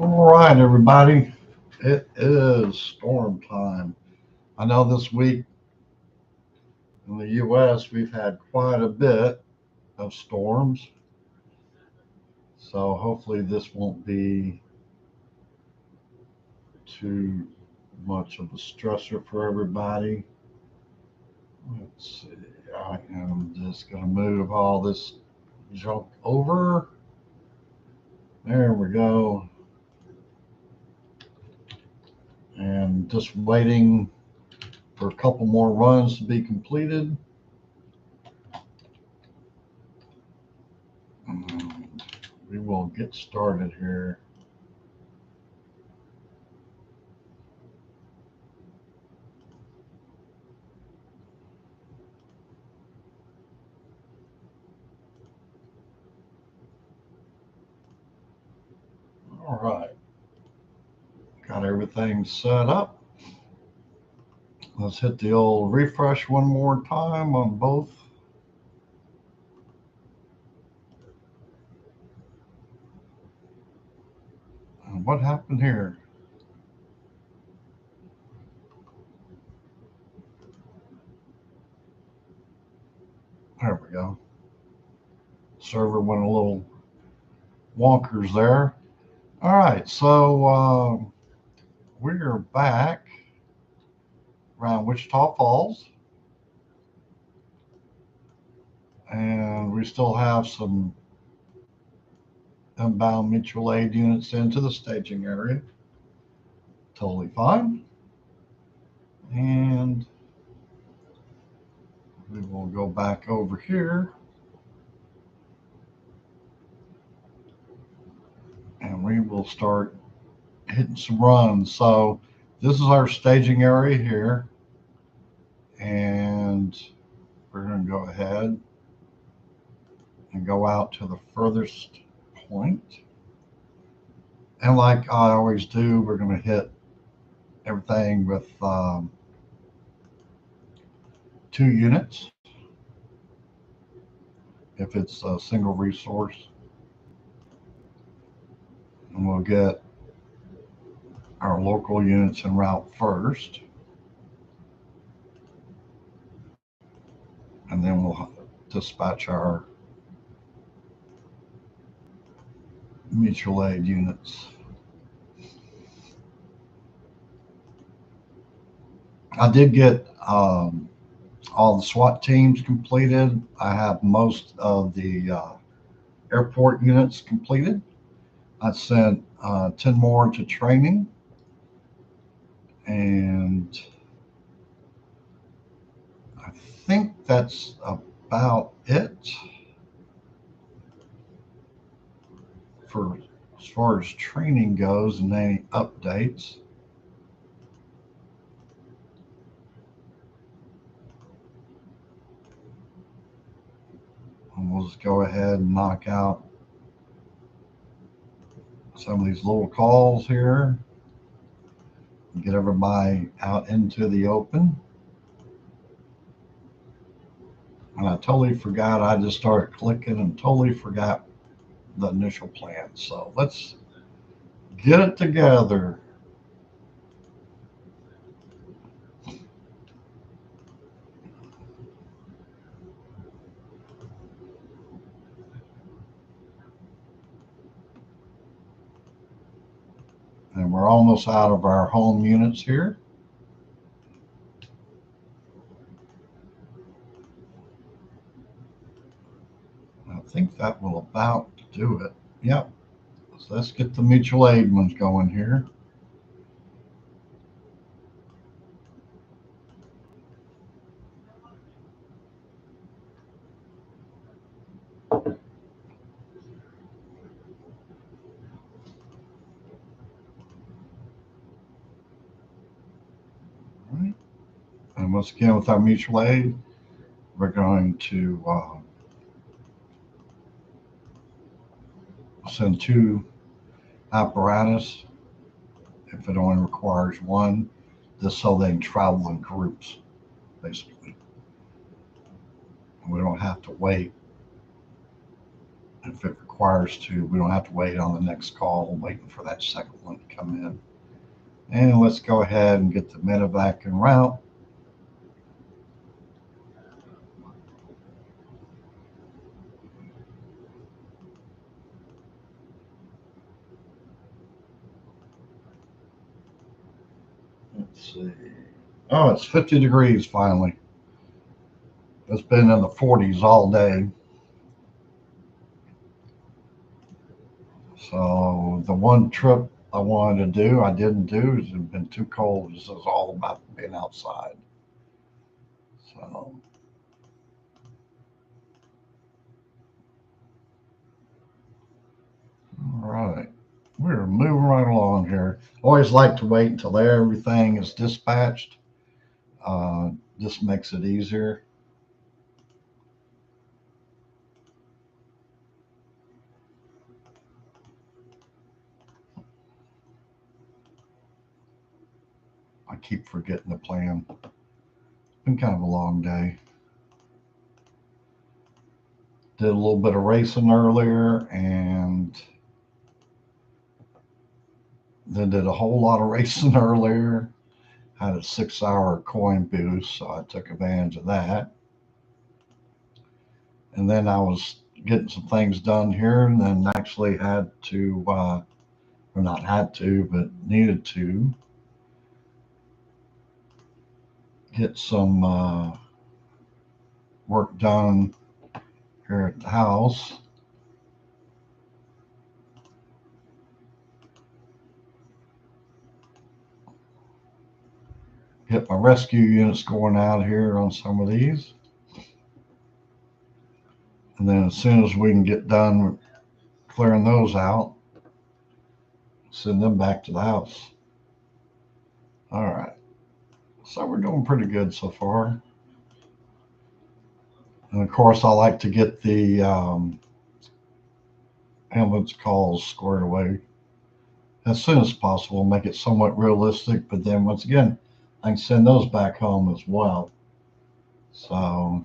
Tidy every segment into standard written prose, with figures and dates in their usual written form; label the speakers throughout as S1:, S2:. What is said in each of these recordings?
S1: All right, everybody. It is storm time. I know this week in the U.S. we've had quite a bit of storms, so hopefully this won't be too much of a stressor for everybody. Let's see. I am just going to move all this junk over. There we go. And just waiting for a couple more runs to be completed. And we will get started here. All right. Got everything set up. Let's hit the old refresh one more time on both. And what happened here? There we go. Server went a little wonkers there. All right, so we're back around Wichita Falls, and we still have some inbound mutual aid units into the staging area. Totally fine. And we will go back over here. And we will start hitting some runs. So this is our staging area here. And we're going to go ahead and go out to the furthest point. And like I always do, we're going to hit everything with 2 units if it's a single resource. And we'll get our local units en route first. And then we'll dispatch our mutual aid units. I did get all the SWAT teams completed. I have most of the airport units completed. I sent 10 more to training. And I think that's about it for as far as training goes and any updates. And we'll just go ahead and knock out some of these little calls here and get everybody out into the open. And I totally forgot. I just started clicking and totally forgot the initial plan. So let's get it together. And we're almost out of our home units here. I think that will about do it. Yep. So let's get the mutual aid ones going here. And once again, with our mutual aid, we're going to send 2 apparatus if it only requires 1, just so they can travel in groups, basically. We don't have to wait if it requires to. We don't have to wait on the next call, waiting for that second one to come in. And let's go ahead and get the medevac en route. Let's see. Oh, it's 50 degrees finally. It's been in the 40s all day. So the one trip I wanted to do, I didn't do. It's been too cold. This is all about being outside. So, all right. We're moving right along here. Always like to wait until everything is dispatched. This makes it easier. I keep forgetting the plan. It's been kind of a long day. Did a little bit of racing earlier and then did a whole lot of racing earlier. Had a 6 hour coin boost, so I took advantage of that. And then I was getting some things done here and then actually had to, or not had to, but needed to get some work done here at the house. Get my rescue units going out here on some of these. And then as soon as we can get done clearing those out, send them back to the house. All right. So we're doing pretty good so far. And of course, I like to get the ambulance calls squared away as soon as possible, make it somewhat realistic. But then once again, I can send those back home as well. So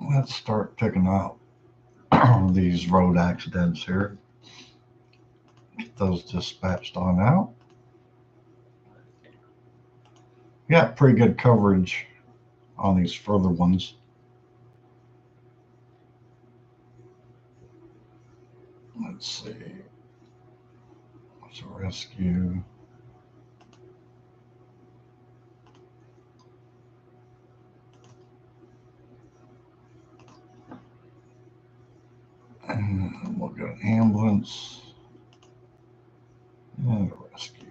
S1: let's start picking out these road accidents here. Get those dispatched on out. Got pretty good coverage on these further ones. Let's see. What's a rescue? And we'll get an ambulance and a rescue.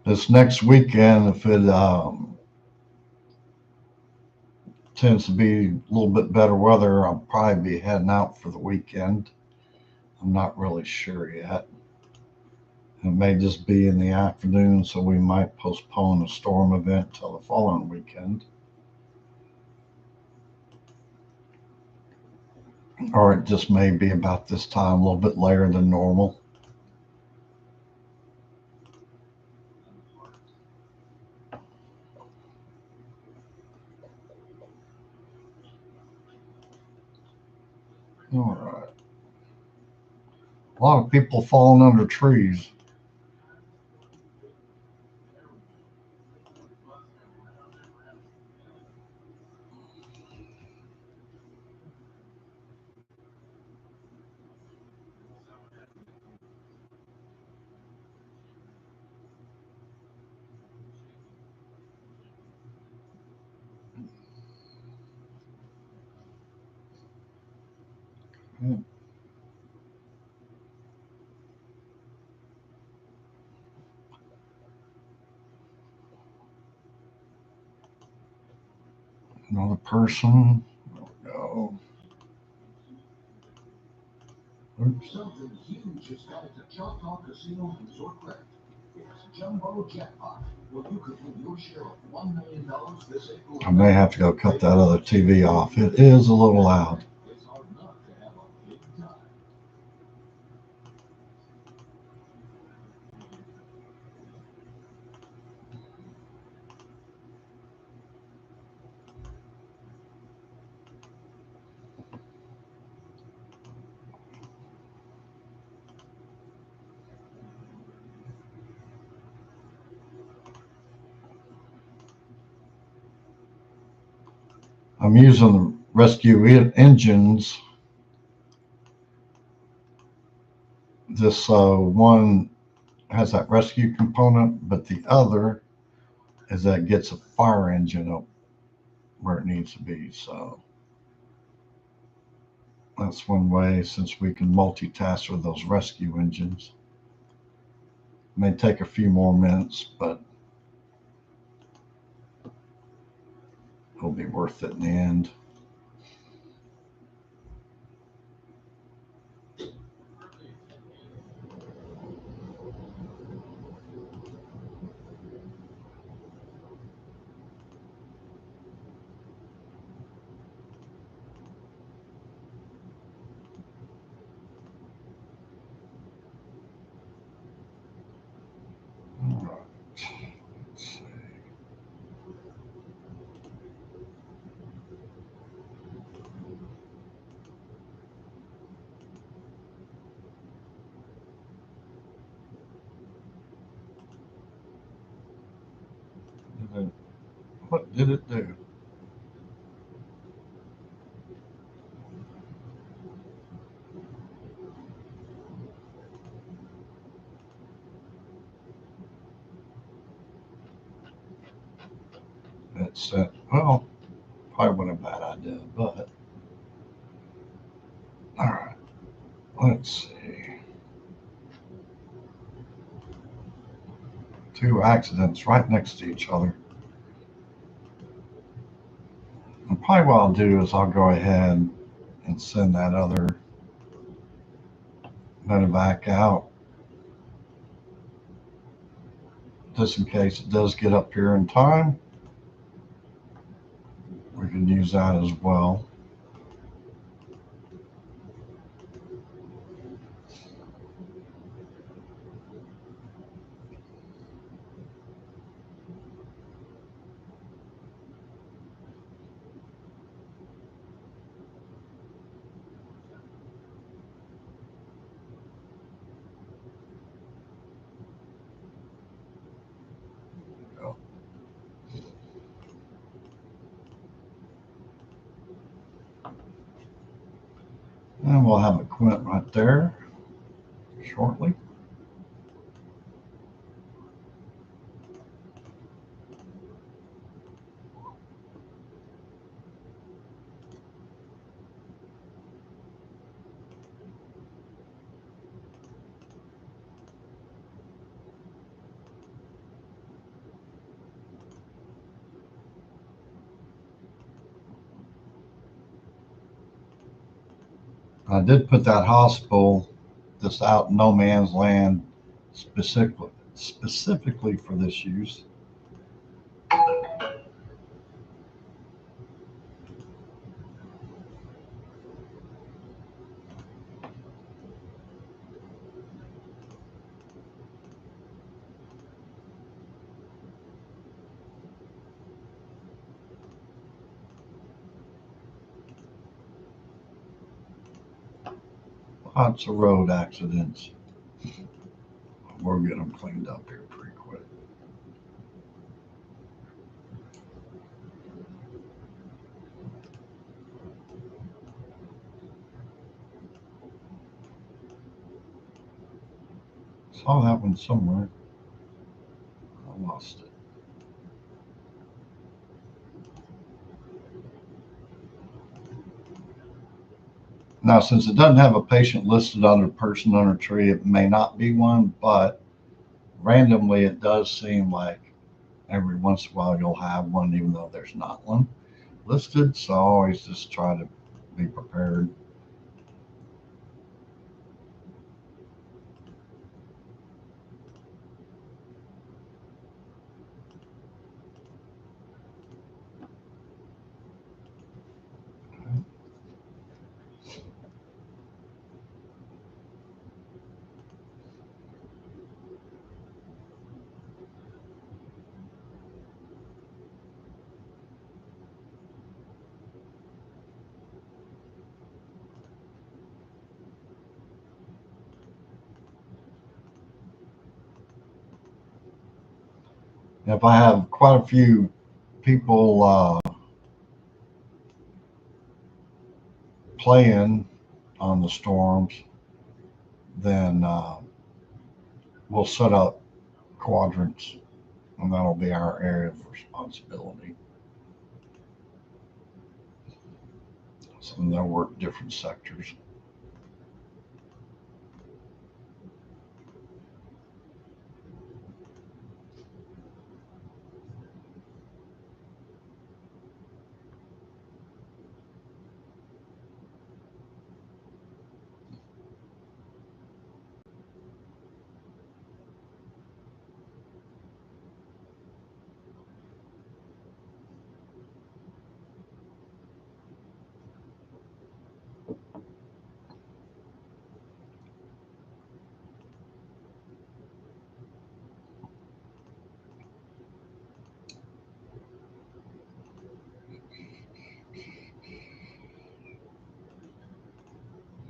S1: This next weekend, if it tends to be a little bit better weather, I'll probably be heading out for the weekend. I'm not really sure yet. It may just be in the afternoon, so we might postpone a storm event till the following weekend. Or it just may be about this time, a little bit later than normal. All right. A lot of people falling under trees. Another person. Oh, Oops.
S2: Something huge is coming to Choctaw Casino Resort Credit. It's Jumbo Jackpot, where you could win your share of $1 million this April.
S1: I may have to go cut that other TV off. It is a little loud.
S2: It's hard enough to have a big time.
S1: I'm using the rescue engines. This one has that rescue component, but the other is that gets a fire engine up where it needs to be. So that's one way, since we can multitask with those rescue engines. It may take a few more minutes, but it'll be worth it in the end. All right. Let's see. What did it do? It said, well, probably wasn't a bad idea, but all right. Let's see. 2 accidents right next to each other. And probably what I'll do is I'll go ahead and send that other medevac out, just in case it does get up here in time. We can use that as well. And we'll have it quit right there shortly. I did put that hospital just out in no man's land specifically for this use. Lots of road accidents. We'll get them cleaned up here pretty quick. Saw that one somewhere. I lost it. Now, since it doesn't have a patient listed under person under tree, it may not be one, but randomly it does seem like every once in a while you'll have one, even though there's not one listed. So I always just try to be prepared. If I have quite a few people playing on the storms, then we'll set up quadrants, and that'll be our area of responsibility. So they'll work different sectors.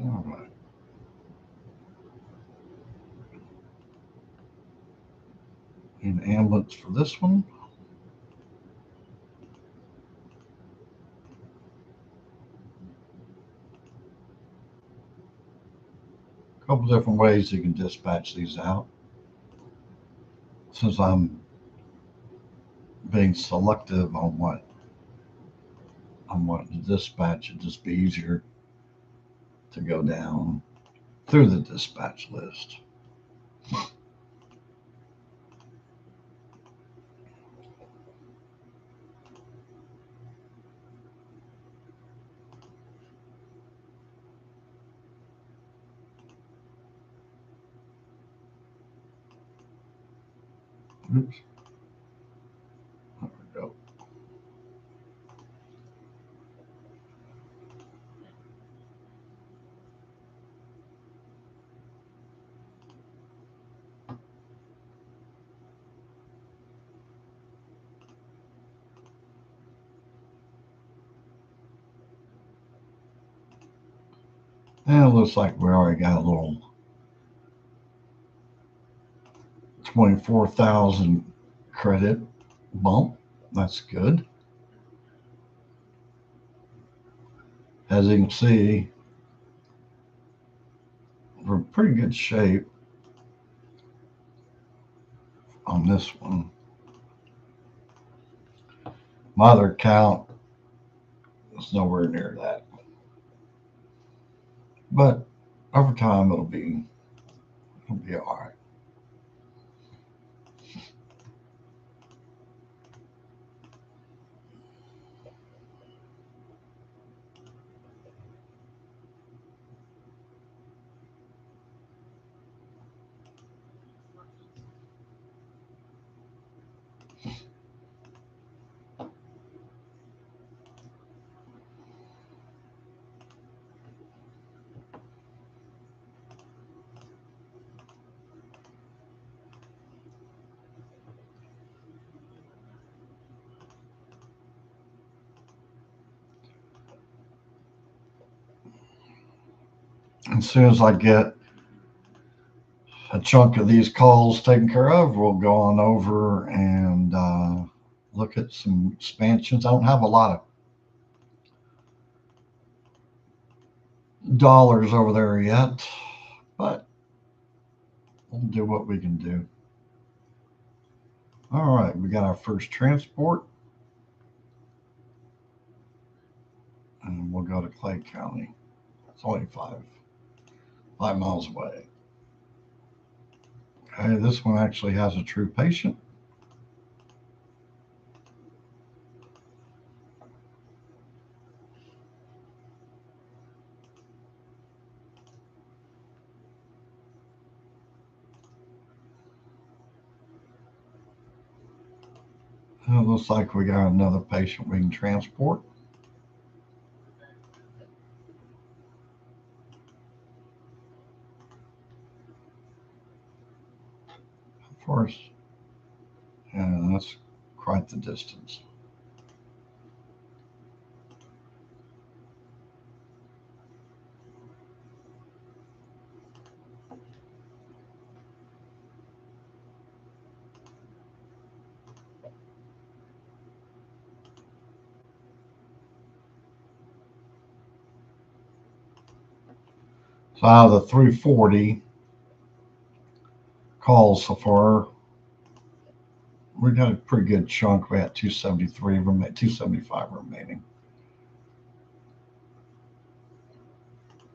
S1: All right. An ambulance for this one. A couple different ways you can dispatch these out. Since I'm being selective on what to dispatch, it'd just be easier to go down through the dispatch list. Oops. There we go. And it looks like we already got a little 24,000 credit bump. That's good. As you can see, we're in pretty good shape on this one. My other account is nowhere near that. But over time, it'll be all right. As soon as I get a chunk of these calls taken care of, we'll go on over and look at some expansions. I don't have a lot of dollars over there yet, but we'll do what we can do. All right, we got our first transport, and we'll go to Clay County. It's only 5 miles away. Okay, this one actually has a true patient. It looks like we got another patient we can transport. Of course, and that's quite the distance. So out of the 340 calls so far, we got a pretty good chunk. We had 275 remaining.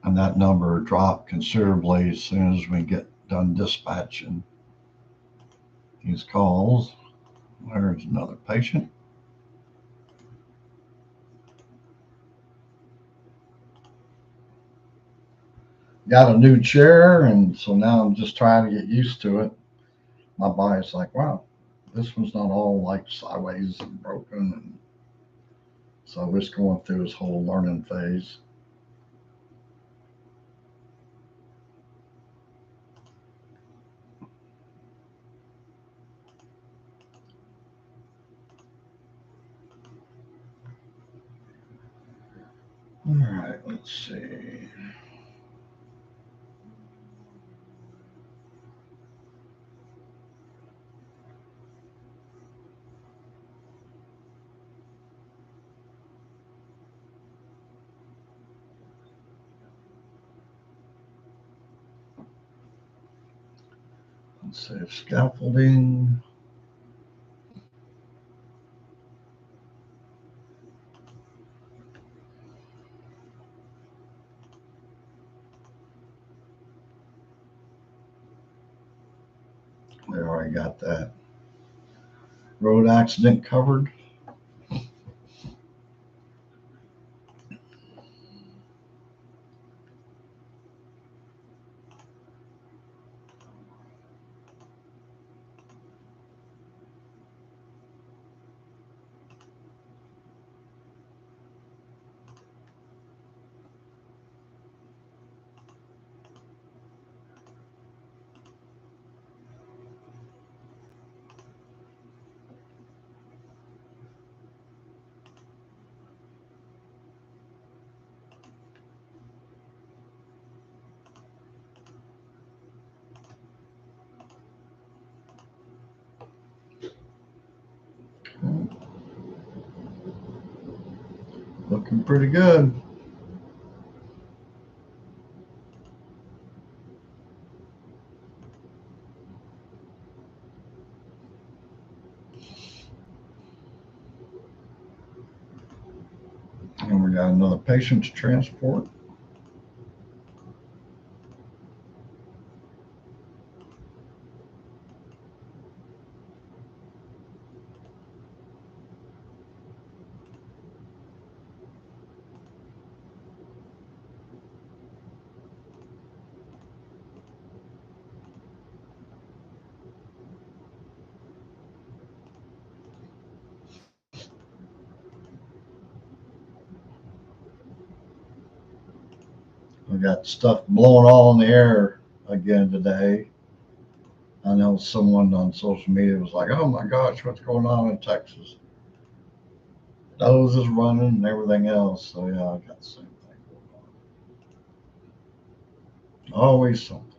S1: And that number dropped considerably as soon as we get done dispatching these calls. There's another patient. Got a new chair, and so now I'm just trying to get used to it. My body's like, wow, this one's not all like sideways and broken. And so we're just going through this whole learning phase. All right, let's see. Let's save scaffolding. We already got that road accident covered. Looking pretty good. And we got another patient to transport. We got stuff blowing all in the air again today. I know someone on social media was like, oh my gosh, what's going on in Texas? Nose is running and everything else. So yeah, I got the same thing going on. Always something.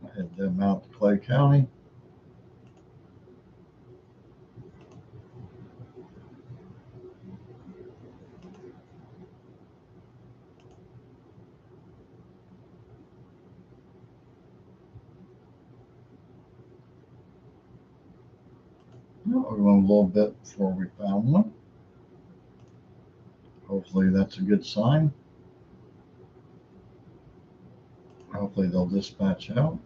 S1: I had them out to Clay County. We went a little bit before we found them. Hopefully that's a good sign. Hopefully they'll dispatch out.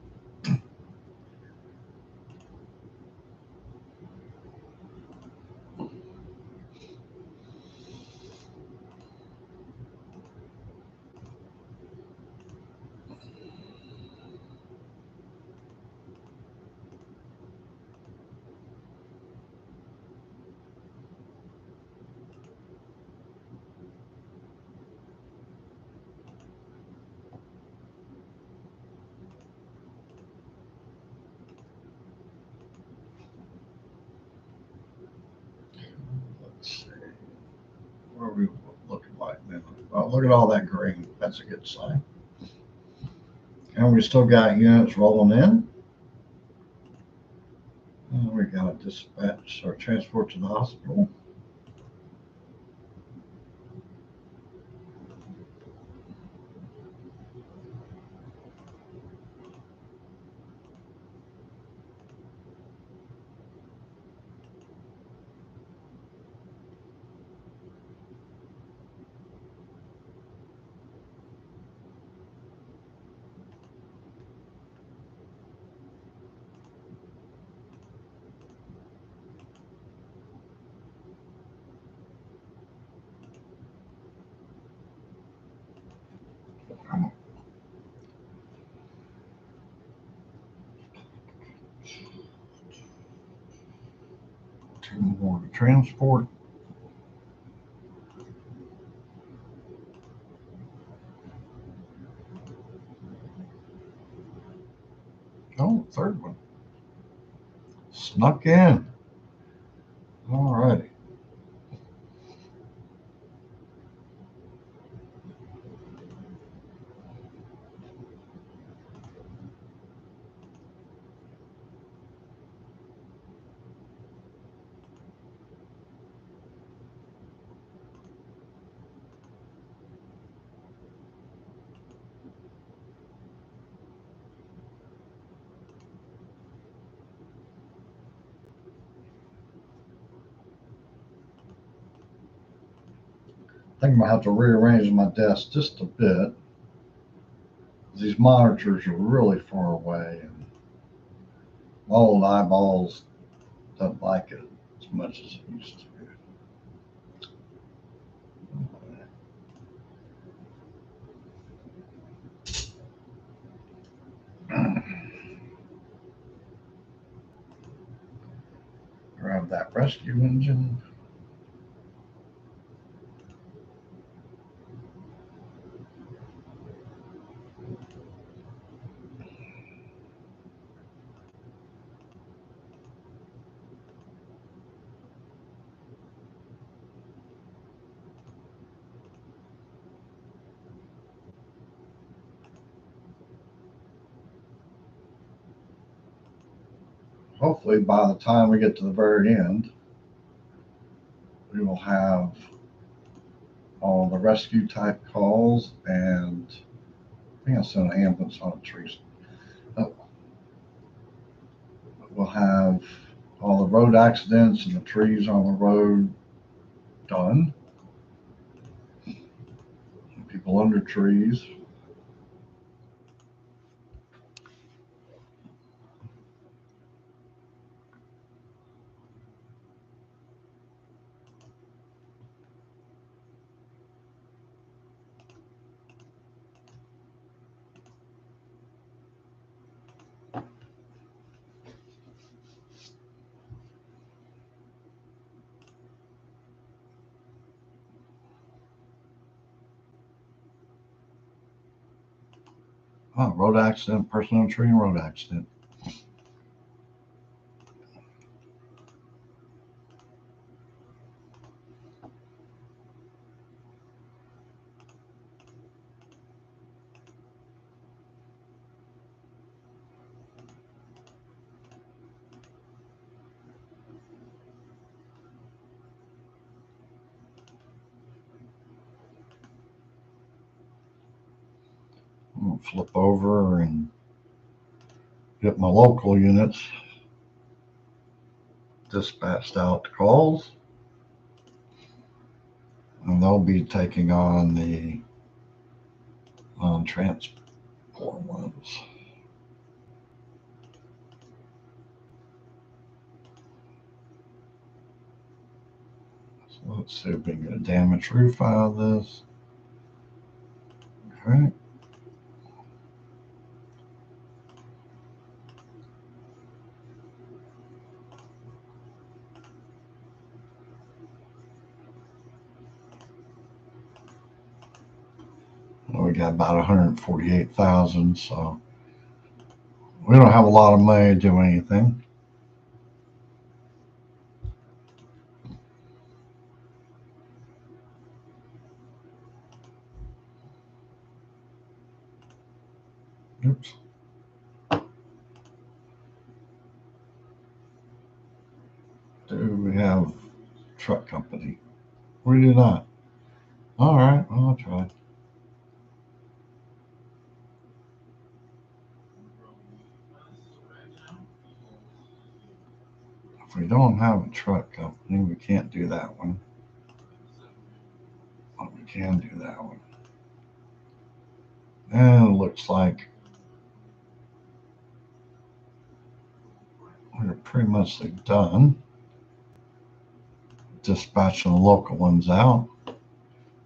S1: are we looking like now? Oh, look at all that green. That's a good sign. And we still got units rolling in. And we got to dispatch or transport to the hospital. Two more to transport. Oh, third one. Snuck in. All righty. I think I'm gonna have to rearrange my desk just a bit. These monitors are really far away, and my old eyeballs don't like it as much as it used to. Grab that rescue engine. Hopefully, by the time we get to the very end, we will have all the rescue type calls, and I think I'll send an ambulance on a tree. We'll have all the road accidents and the trees on the road done. People under trees. Oh, road accident, person on a tree, and road accident. I'm gonna flip over and get my local units dispatched out to calls, and they'll be taking on the transport ones. So let's see if we can get a damaged roof out of this. Okay. We got about 148,000, so we don't have a lot of money to do anything. Oops. Do we have truck company? We do not. All right, well, I'll try. If we don't have a truck company, we can't do that one. But we can do that one. And it looks like we're pretty much done dispatching the local ones out.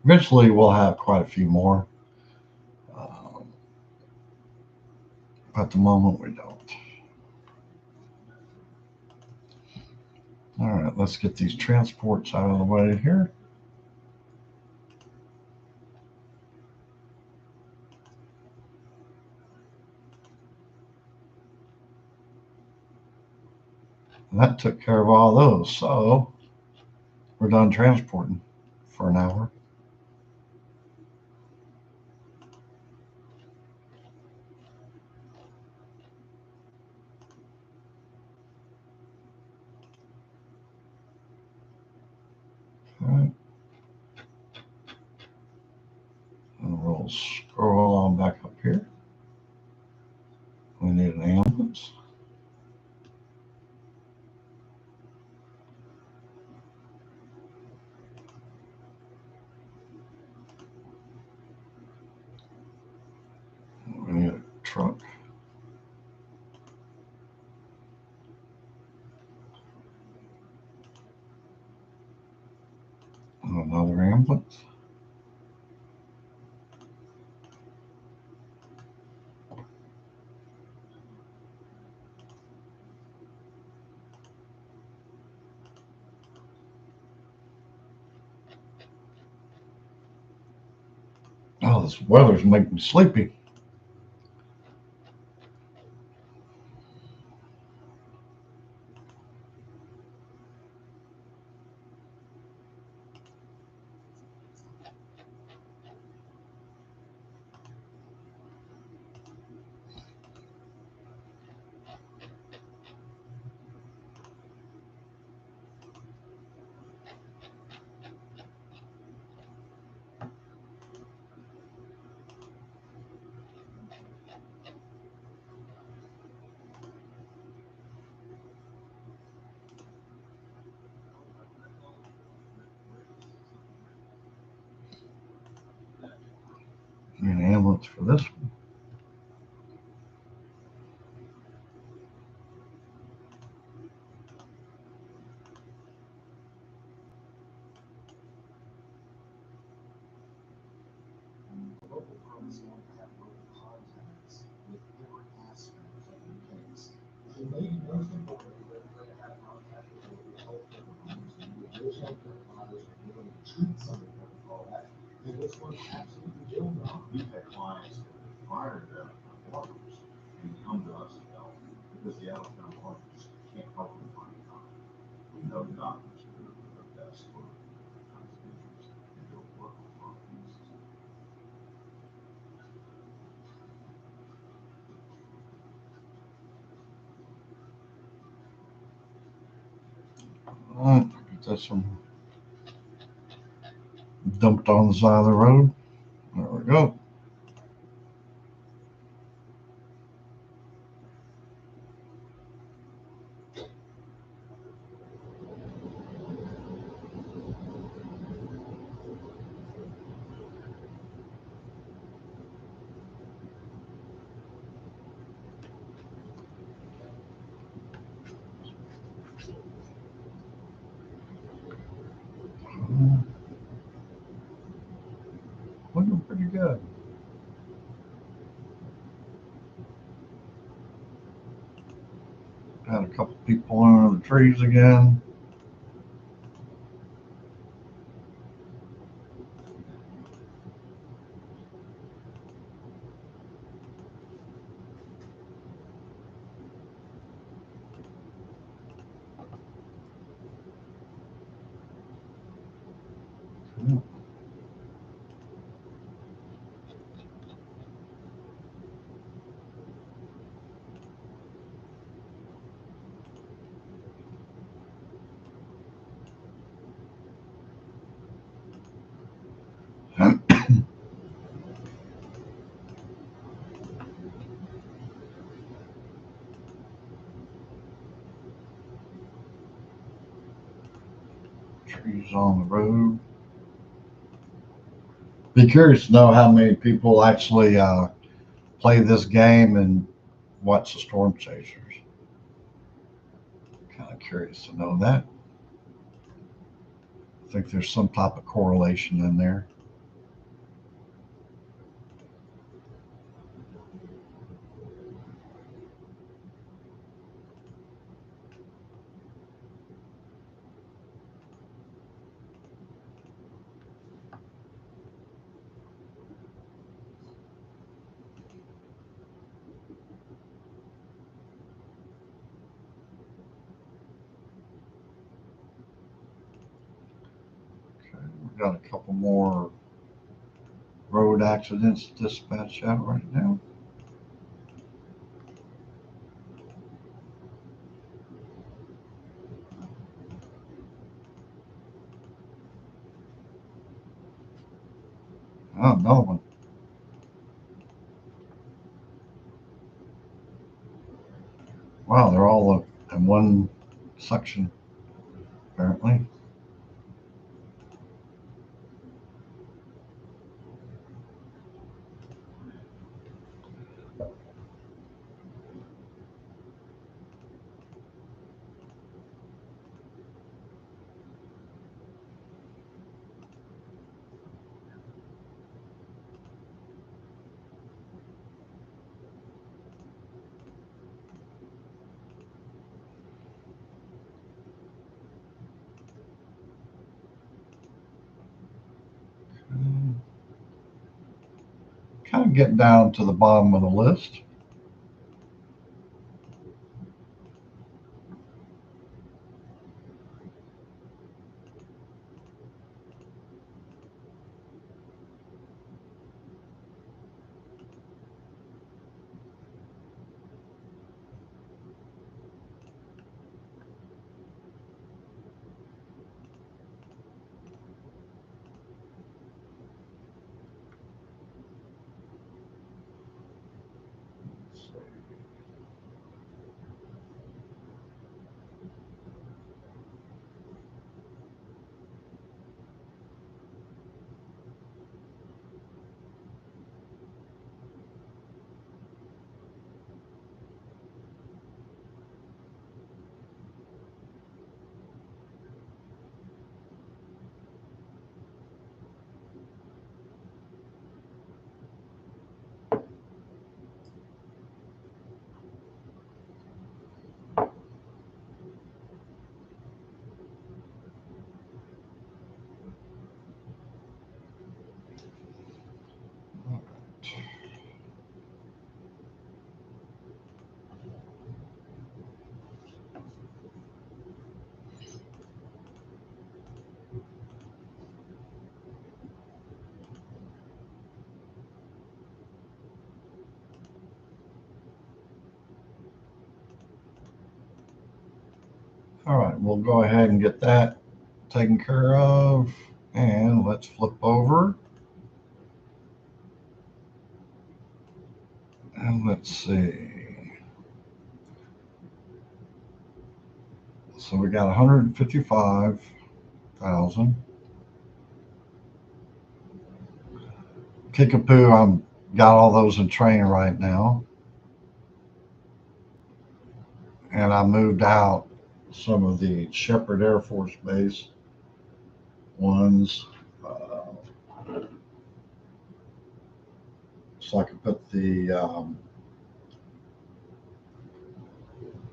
S1: Eventually, we'll have quite a few more. But at the moment, we don't. All right, let's get these transports out of the way here. And that took care of all those. So we're done transporting for an hour. All right. And we'll scroll on back up here. We need an ambulance. We need a truck. And another ambulance. Oh, this weather's making me sleepy. Need an ambulance for this one.
S2: Local firms want to have local contacts with every aspect of the case. It may be most important that they have contact with local healthcare providers, and if those healthcare providers are willing to treat somebody like that, then this one's absolutely built on. We've had clients that have fired their partners and come to us to help because the out-of-town partners can't help them find time. We know doctors are doing their best for kinds of injuries and they'll work with partners.
S1: All right, get this one dumped on the side of the road. There we go. Looking pretty good. Got a couple people under the trees again. trees on the road. Be curious to know how many people actually play this game and watch the Storm Chasers. Kind of curious to know that. I think there's some type of correlation in there. Okay, we've got a couple more road accidents to dispatch out right now. Oh, another one. Wow, they're all in one section, apparently. Kind of getting down to the bottom of the list. All right, we'll go ahead and get that taken care of. And let's flip over. And let's see. So we got 155,000. Kickapoo, I'm got all those in training right now. And I moved out some of the Shepherd Air Force Base ones. So I could put the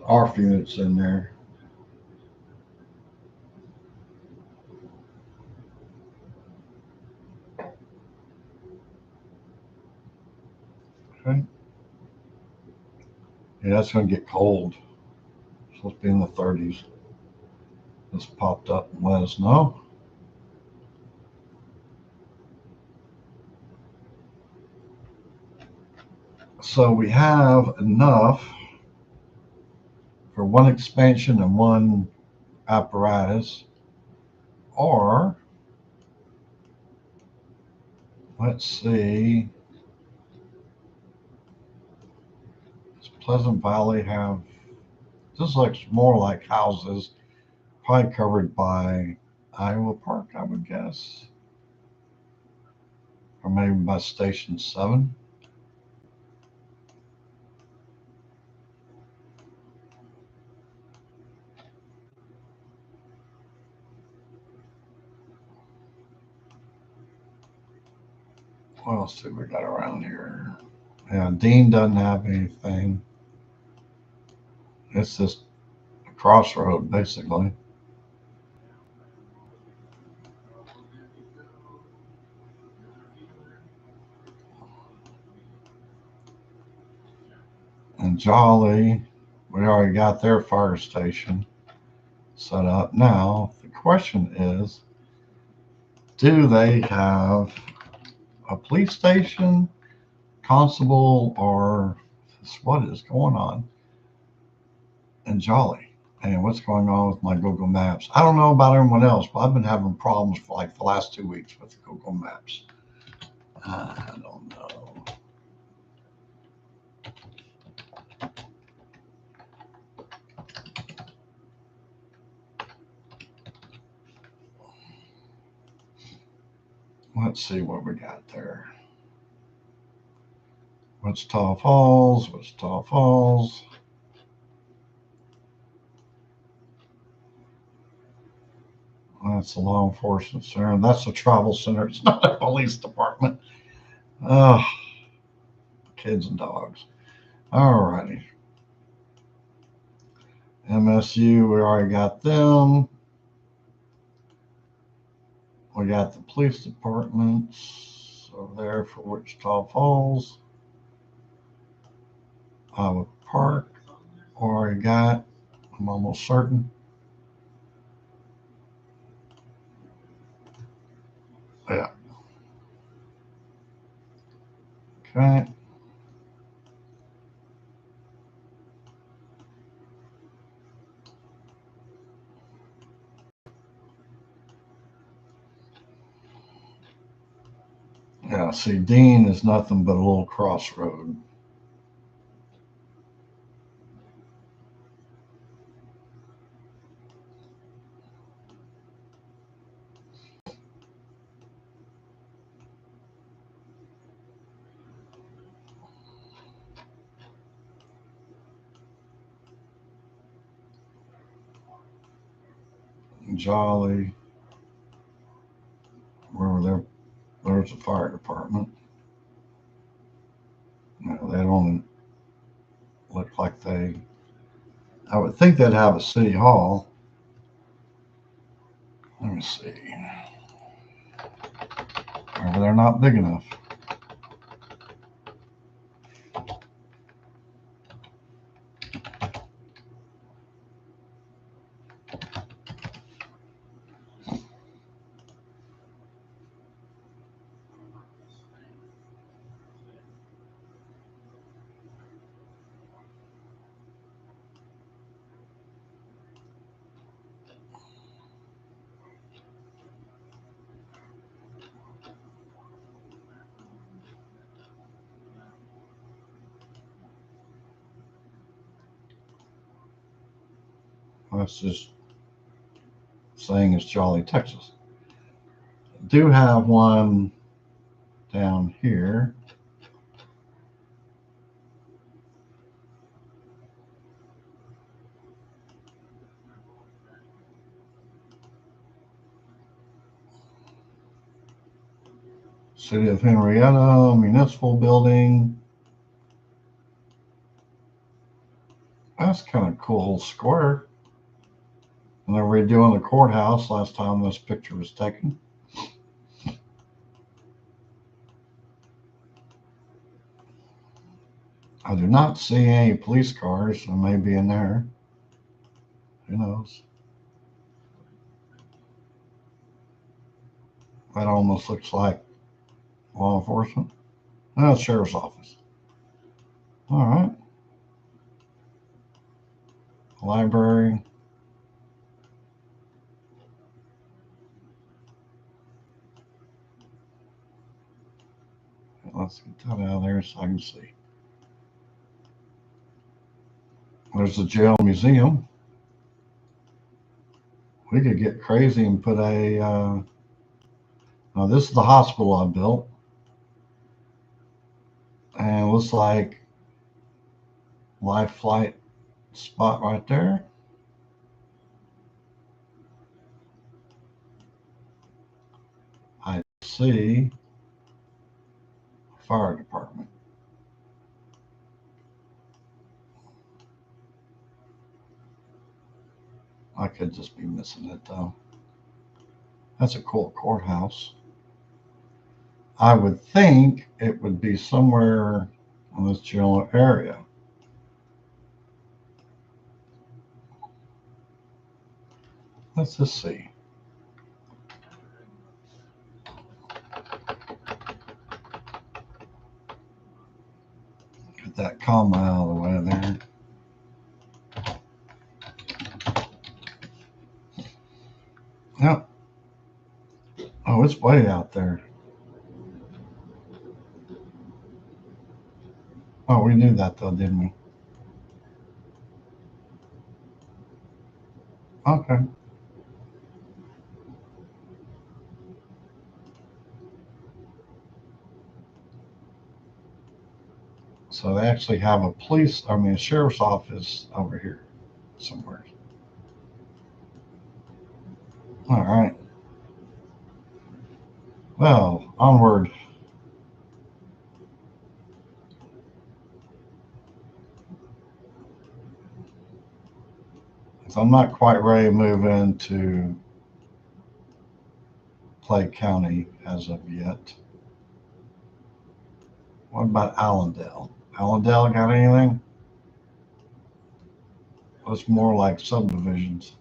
S1: ARF units in there. Okay. Yeah, it's going to get cold. It's supposed to be in the 30s. This popped up and let us know. So we have enough for one expansion and one apparatus, or let's see, does Pleasant Valley have, this looks more like houses, probably covered by Iowa Park, I would guess. Or maybe by Station 7. What else do we got around here? Yeah, Dean doesn't have anything. It's just a crossroad, basically. And Jolly, we already got their fire station set up. Now, the question is, do they have a police station, constable, or what is going on in Jolly? And what's going on with my Google Maps? I don't know about everyone else, but I've been having problems for like the last 2 weeks with Google Maps. I don't know. Let's see what we got there. Wichita Falls, Wichita Falls. That's a law enforcement center. That's a travel center. It's not a police department. Oh, kids and dogs. All righty. MSU, we already got them. We got the police departments over there for Wichita Falls. Iowa Park, already got. I'm almost certain. Yeah. Okay. Yeah, see, Dean is nothing but a little crossroad. Jolly, wherever there's a fire department. No, they don't look like they. I would think they'd have a city hall. Let me see. Or they're not big enough. That's just saying it's Jolly, Texas. Do have one down here. City of Henrietta Municipal Building. That's kind of cool square. And they're redoing the courthouse last time this picture was taken. I do not see any police cars. They may be in there. Who knows? That almost looks like law enforcement. No, it's sheriff's office. All right. Library. Let's get that out of there so I can see. There's the jail museum. we could get crazy and put now this is the hospital I built. And it looks like life flight spot right there. I see fire department. I could just be missing it though. That's a cool courthouse. I would think it would be somewhere in this general area. Let's just see. Get that comma out of the way there. Yep. Oh, it's way out there. Oh, we knew that though, didn't we? Okay. So they actually have a sheriff's office over here somewhere. All right. Well, onward. So I'm not quite ready to move into Clay County as of yet. What about Allendale? Allendale got anything? It's more like subdivisions.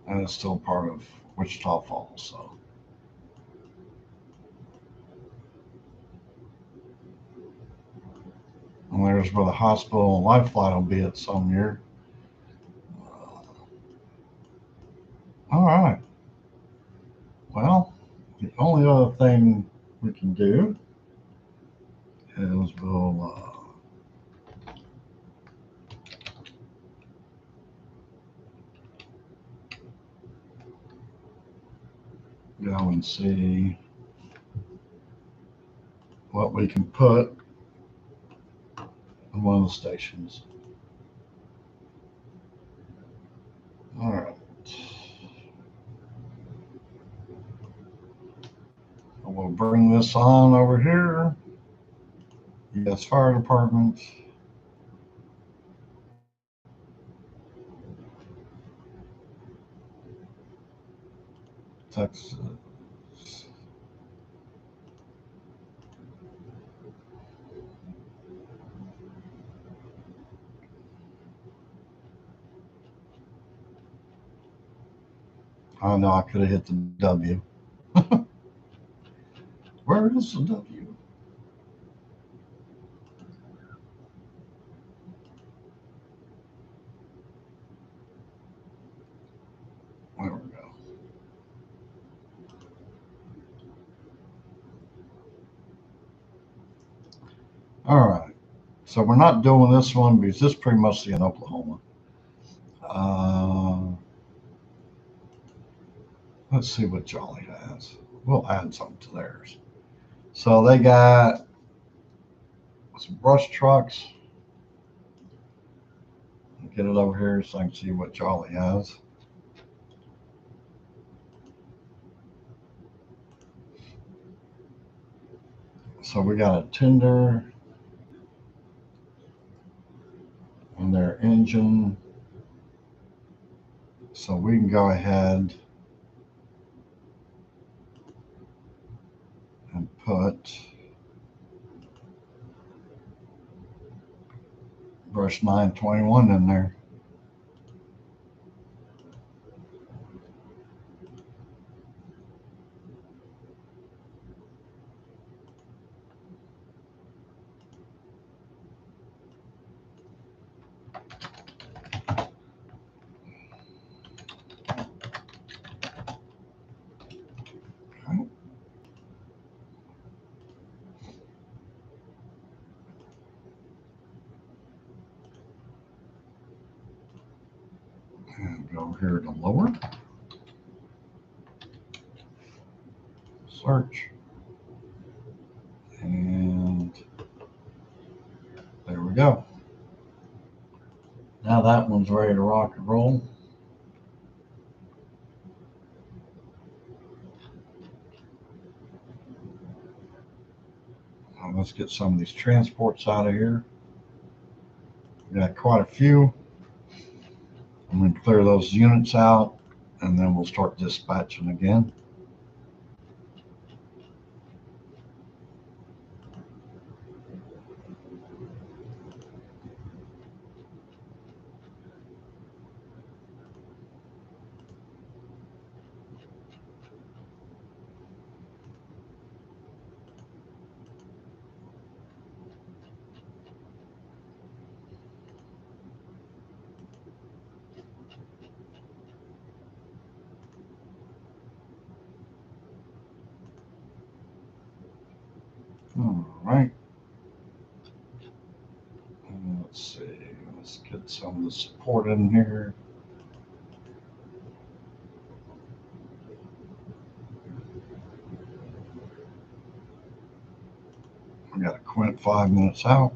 S1: And it's still part of Wichita Falls, so. And there's where the hospital and life flight will be at some year. All right. Well, the only other thing we can do is we'll go and see what we can put in one of the stations. All right. We'll bring this on over here. Yes, fire department. Texas. Oh no, I could have hit the W. Where is the W? There we go. All right. So we're not doing this one because this is pretty much in Oklahoma. Let's see what Jolly has. We'll add something to theirs. So they got some brush trucks. Get it over here so I can see what Jolly has. So we got a tender and their engine. So we can go ahead and put brush 921 in there. Okay. over here to lower. Search. And there we go. Now that one's ready to rock and roll. Now let's get some of these transports out of here. We got quite a few. I'm going to clear those units out and then we'll start dispatching again. All right. Let's see. Let's get some of the support in here. We got a Quint 5 minutes out.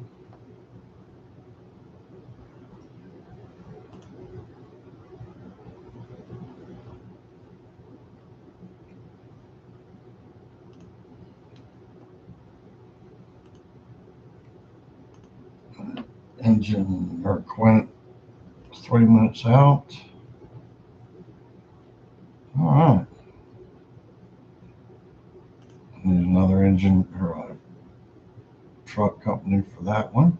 S1: Engine or Quint 3 minutes out. All right. Need another engine or a truck company for that one.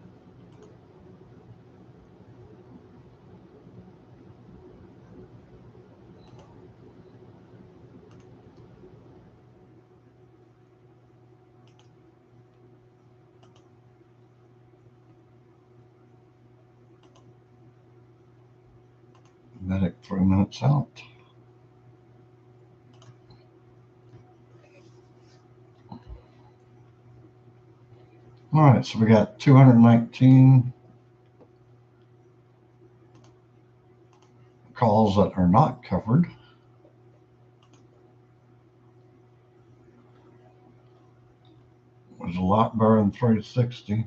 S1: Medic 3 minutes out. All right, so we got 219 calls that are not covered. It was a lot better than 360.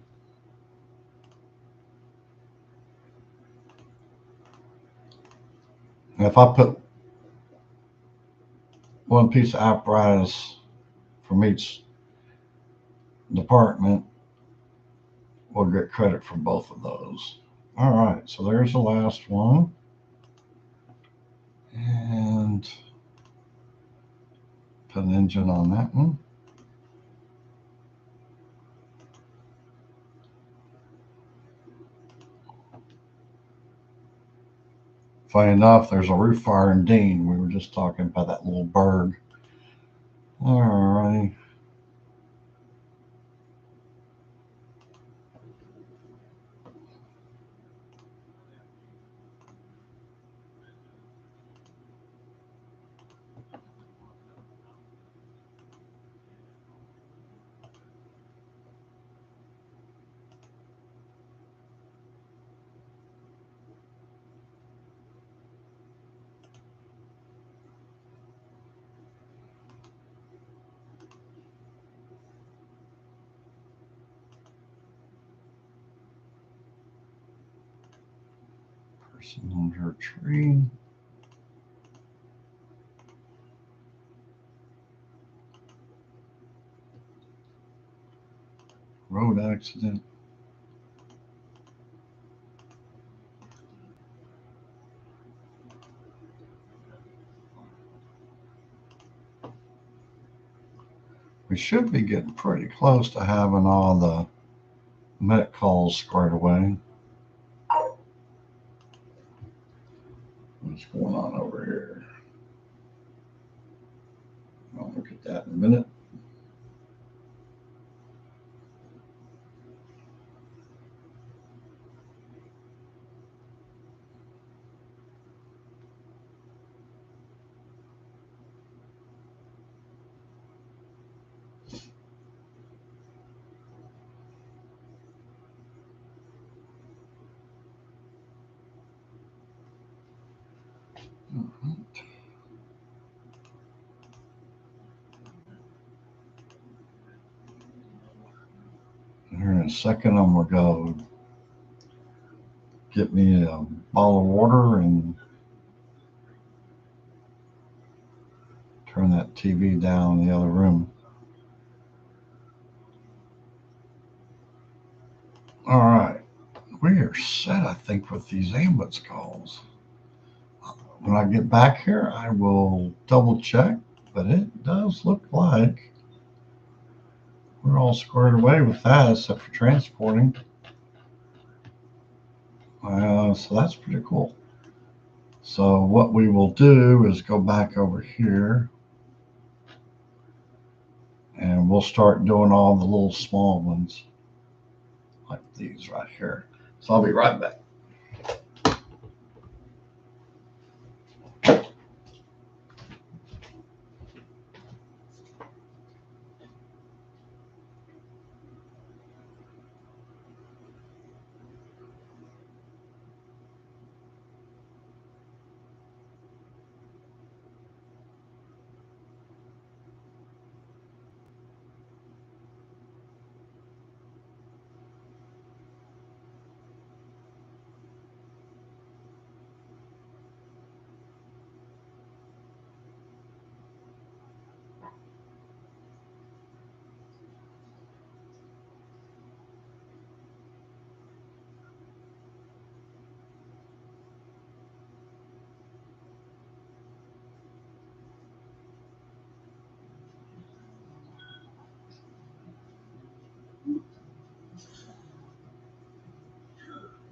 S1: And if I put one piece of apparatus from each department, we'll get credit for both of those. All right, so there's the last one. And put an engine on that one. Funny enough, there's a roof fire in Dean. We were just talking about that little bird. All right. Person under a tree. Road accident. We should be getting pretty close to having all the medic calls squared away. What's going on over here? I'll look at that in a minute. Alright. Here in a second, I'm gonna go get me a bottle of water and turn that TV down in the other room. All right, we are set, I think, with these ambulance calls. When I get back here, I will double check, but it does look like we're all squared away with that, except for transporting. So that's pretty cool. So what we will do is go back over here and we'll start doing all the little small ones like these right here. So I'll be right back.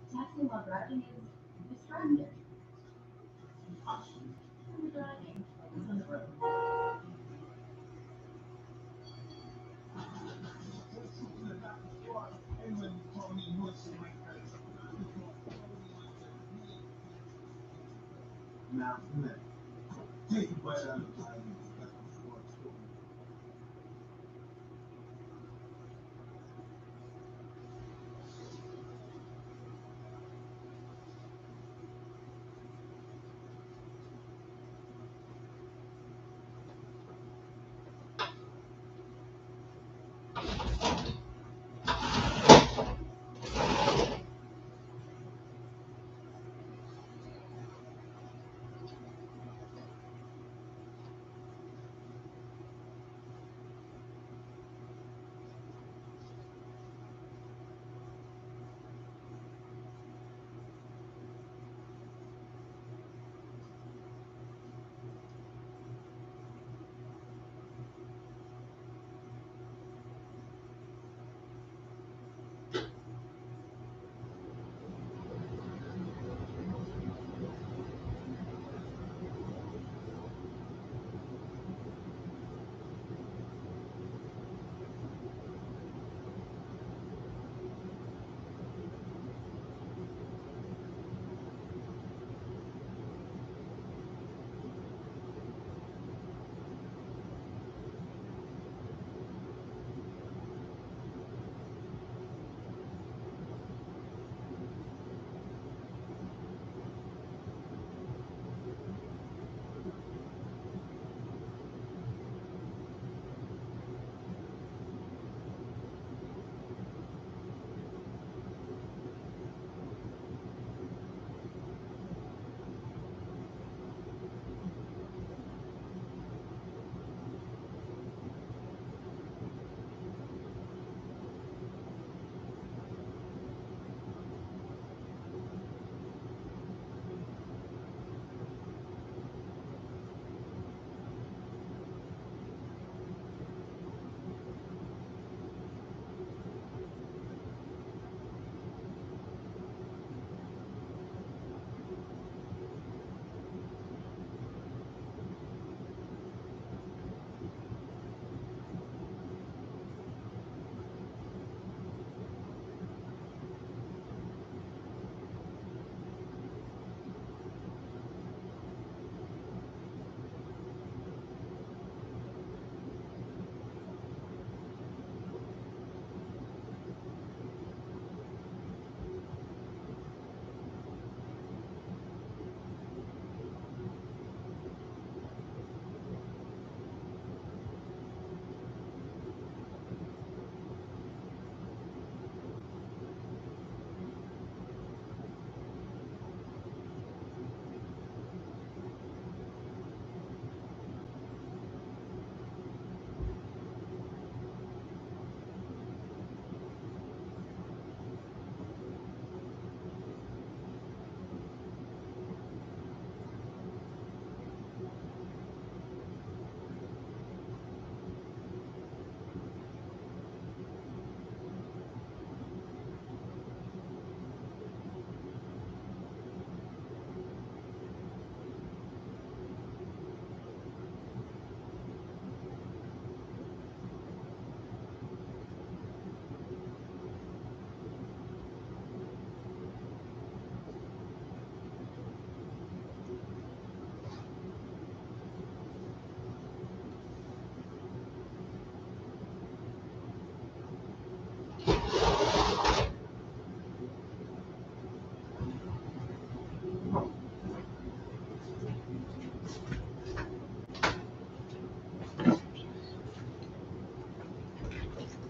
S2: Texting while driving is distracting. I'm driving. It's on the road. Now, take a bite out of the time.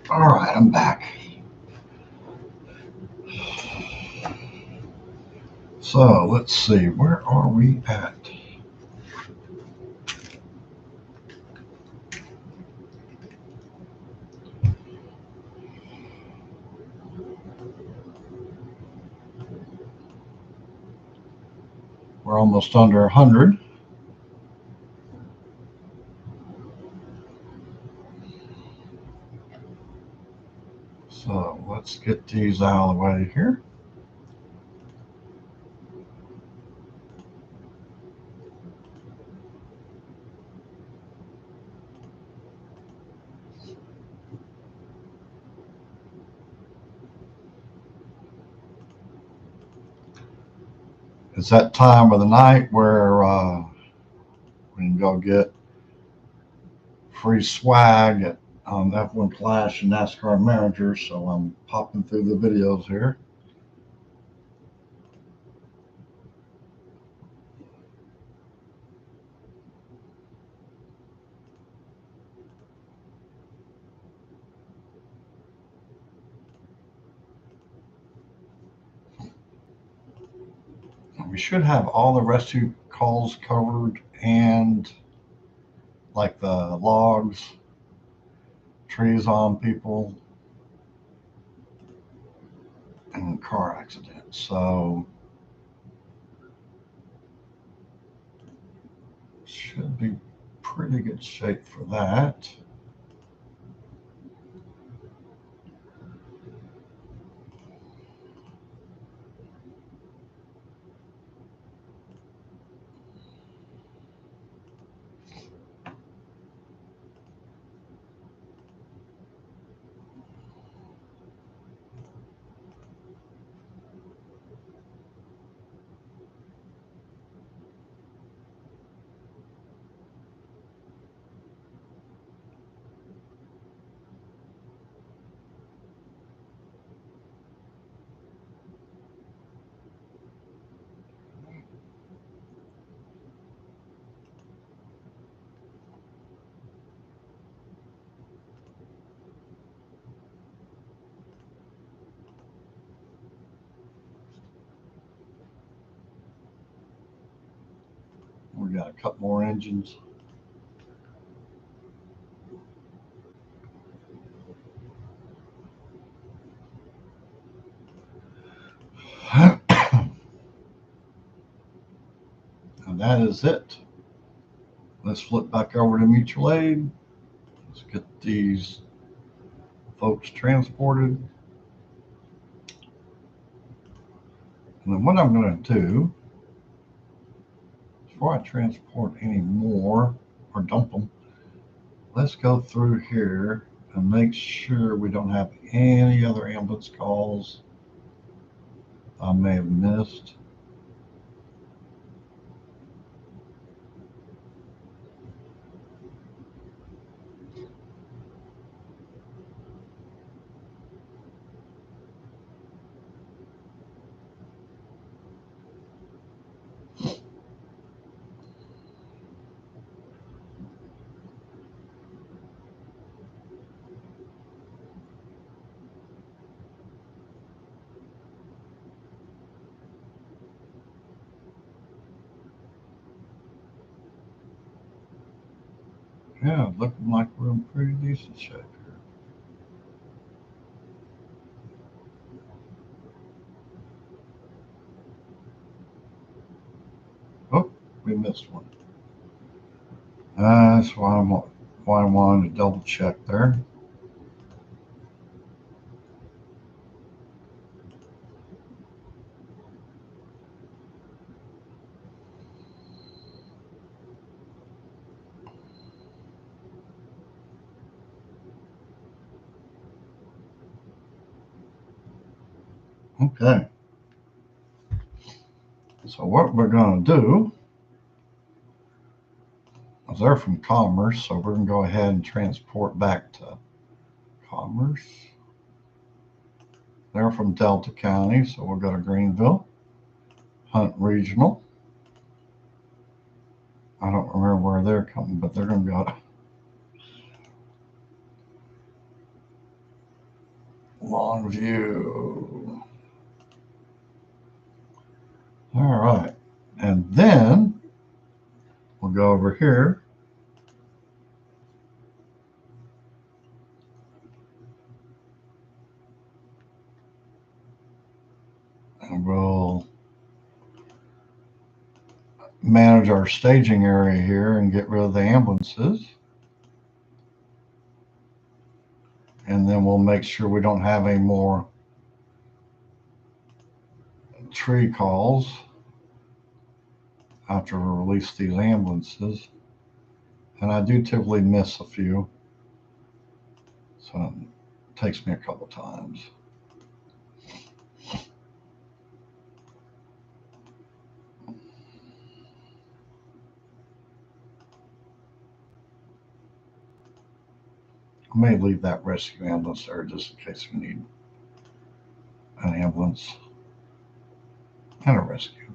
S1: All right, I'm back. So let's see, where are we at? We're almost under 100. So let's get these out of the way here. It's that time of the night where we can go get free swag at F1 Clash and NASCAR Manager. So I'm popping through the videos here. We should have all the rescue calls covered and like the logs, trees on people, and car accidents. So should be pretty good shape for that. We got a couple more engines. And that is it. Let's flip back over to mutual aid. Let's get these folks transported. And then what I'm going to do, before I transport any more or dump them, let's go through here and make sure we don't have any other ambulance calls I may have missed. Yeah, looking like we're in pretty decent shape here. Oh, we missed one. That's why I wanted to double check there. Okay. So what we're going to do is they're from Commerce, so we're going to go ahead and transport back to Commerce. They're from Delta County, so we'll go to Greenville. Hunt Regional. I don't remember where they're coming, but they're going to go. on view. All right. And then we'll go over here. And we'll manage our staging area here and get rid of the ambulances. And then we'll make sure we don't have any more tree calls after we release these ambulances. And I do typically miss a few, so it takes me a couple times. I may leave that rescue ambulance there just in case we need an ambulance and a rescue.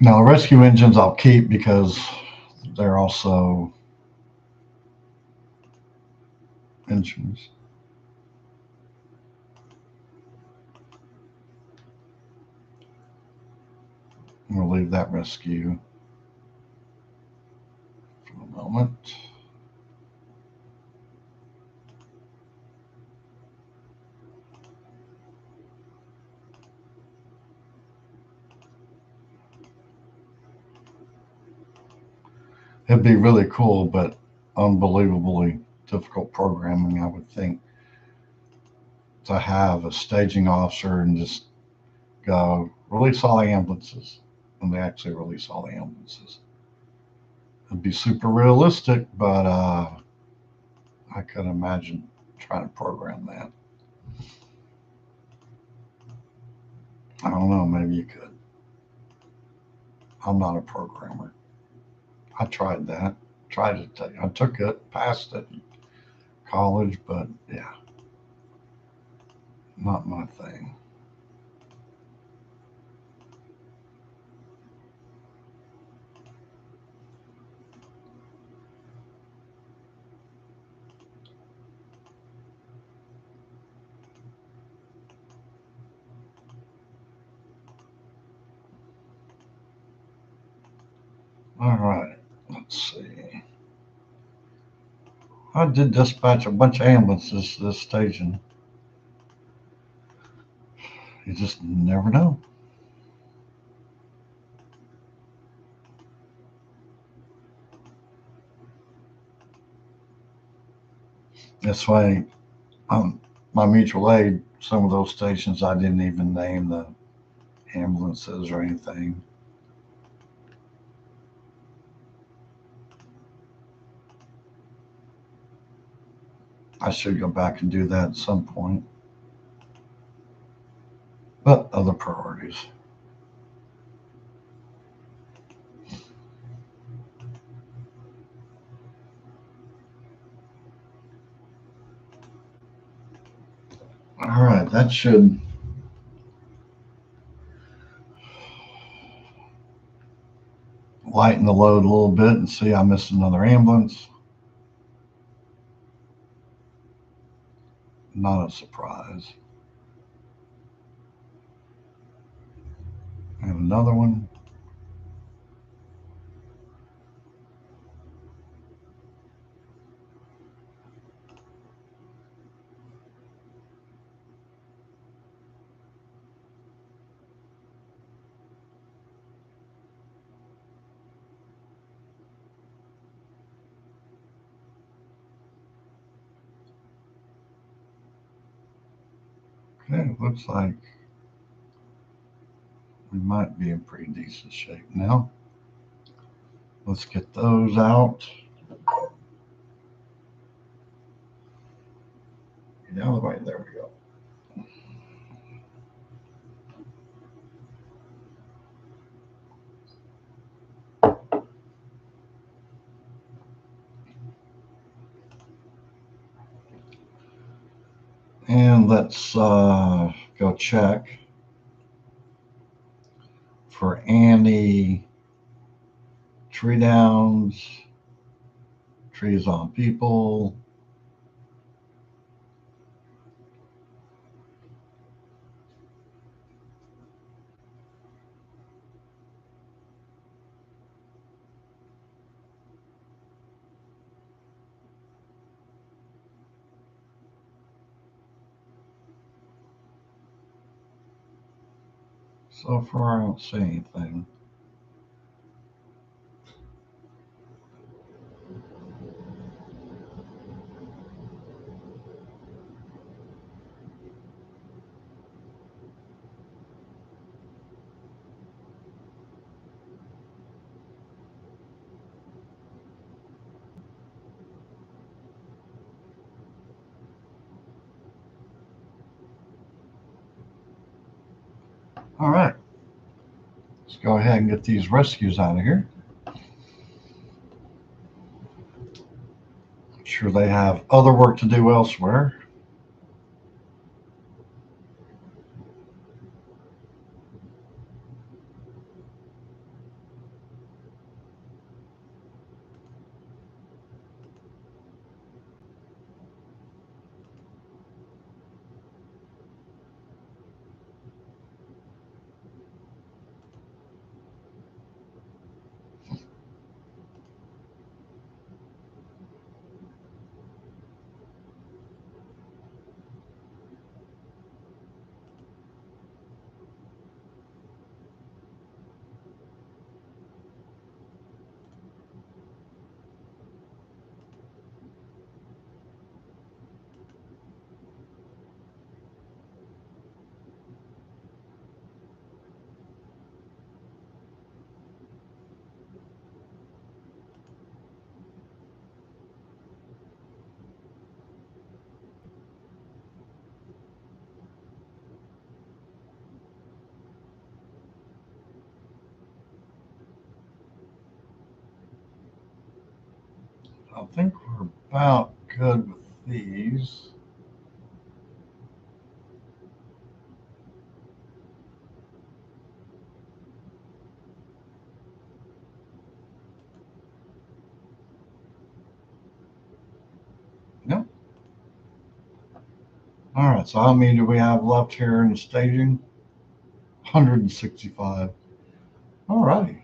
S1: Now, the rescue engines I'll keep because they're also engines. We'll leave that rescue for a moment. It'd be really cool, but unbelievably difficult programming, I would think, to have a staging officer and just go release all the ambulances, and they actually release all the ambulances. It'd be super realistic, but I could imagine trying to program that. I don't know, maybe you could. I'm not a programmer. I tried that. I took it, passed it in college, but yeah, not my thing. All right, let's see. I did dispatch a bunch of ambulances to this station. You just never know. That's why my mutual aid, some of those stations, I didn't even name the ambulances or anything. I should go back and do that at some point. But other priorities. All right, that should lighten the load a little bit and see I missed another ambulance. Not a surprise. And another one. Okay, looks like we might be in pretty decent shape now. Let's get those out. Get out of the way. There we go. And let's go check for any tree downs, trees on people. So far, I don't see anything. All right. Let's go ahead and get these rescues out of here. I'm sure they have other work to do elsewhere. I think we're about good with these. Yep. All right. So how many do we have left here in the staging? 165. All righty.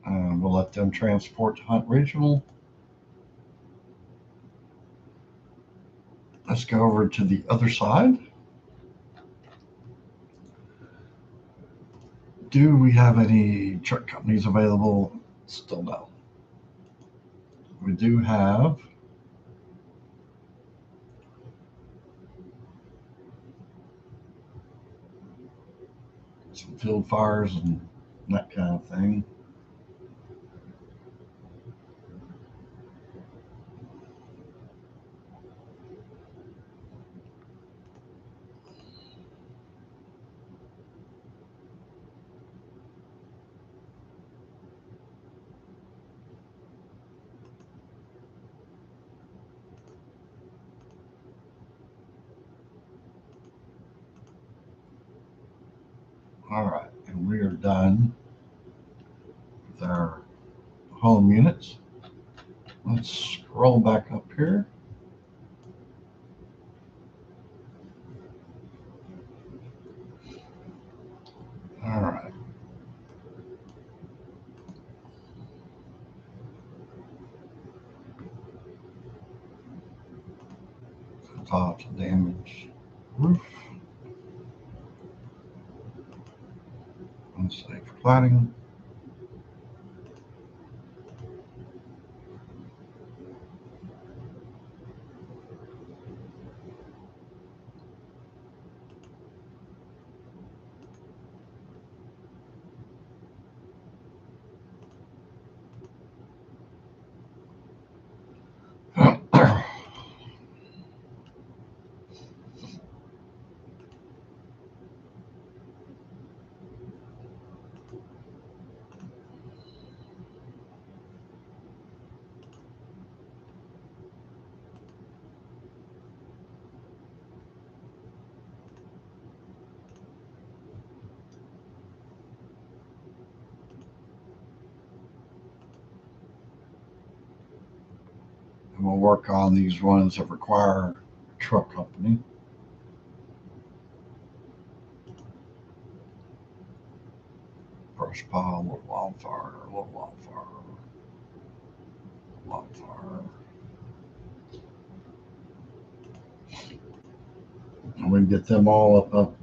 S1: And we'll let them transport to Hunt Regional. Let's go over to the other side. Do we have any truck companies available? Still no. We do have some field fires and that kind of thing. All right, and we are done with our home units. Let's scroll back up here. All right. Top to damage roof. Unsafe planning. And we'll work on these ones that require a truck company. Brush pile, little wildfire, little wildfire, wildfire. And we can get them all up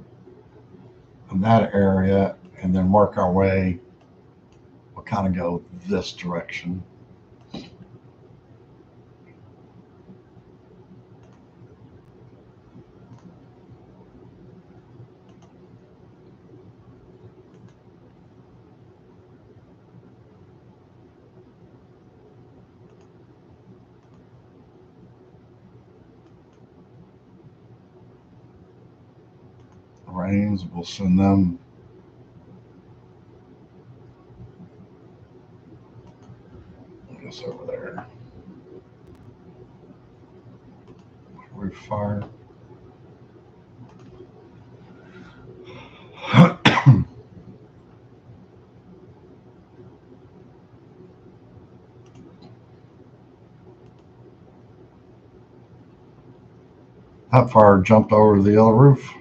S1: in that area and then work our way. We'll kind of go this direction. Rains, we'll send them I guess over there. Roof fire. That fire jumped over to the other roof.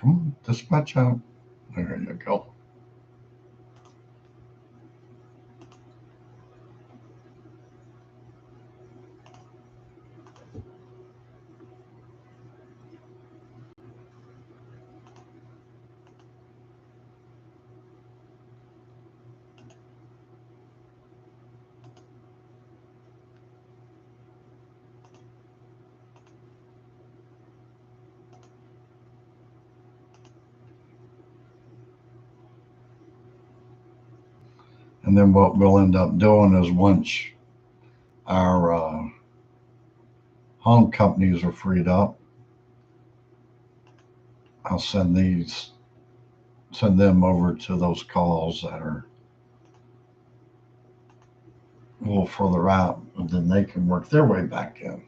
S1: Come on, dispatch out. There you go. And then what we'll end up doing is once our home companies are freed up, I'll send them over to those calls that are a little further out, and then they can work their way back in.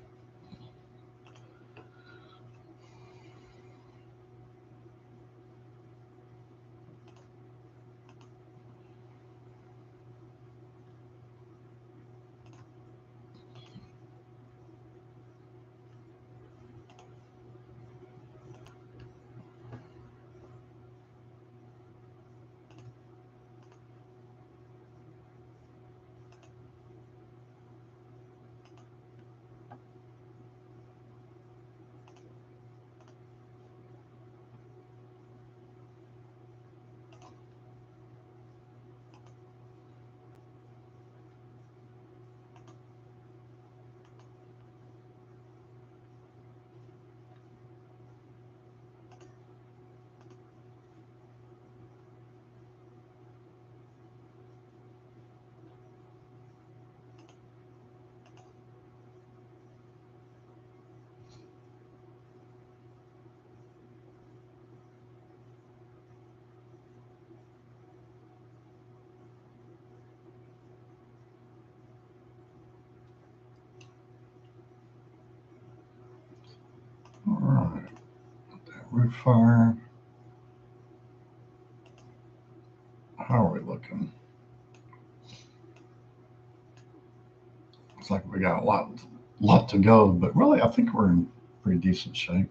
S1: All right, that roof fire. How are we looking? Looks like we got a lot to go, but really, I think we're in pretty decent shape.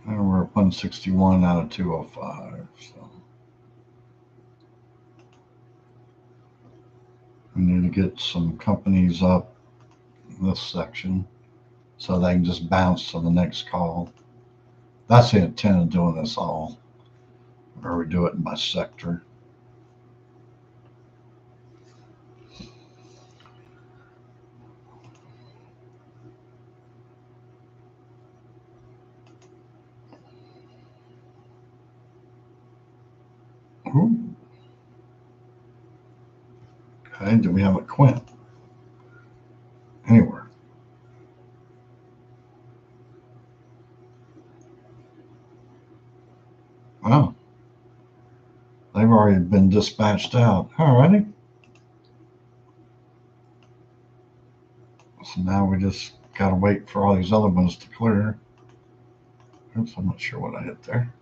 S1: And we're at 161 out of 205. So we need to get some companies up in this section so they can just bounce to the next call. That's the intent of doing this all, or we do it by sector. Ooh. Okay, do we have a Quint anywhere? Wow, they've already been dispatched out. Alrighty. So now we just gotta wait for all these other ones to clear. Oops, I'm not sure what I hit there.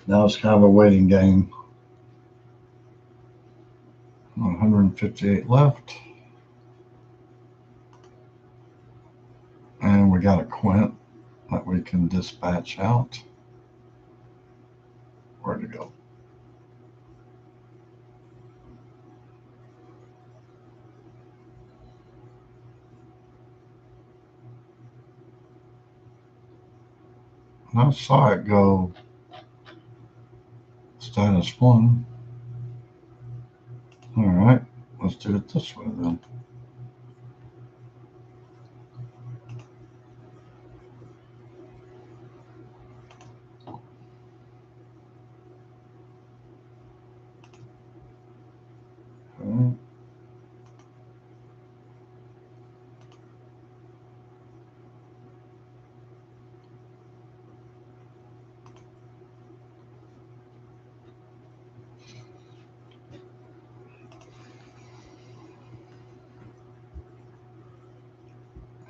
S1: Now it's kind of a waiting game. 158 left. And we got a Quint that we can dispatch out. Where'd it go? And I saw it go status 1. All right, let's do it this way then. Okay.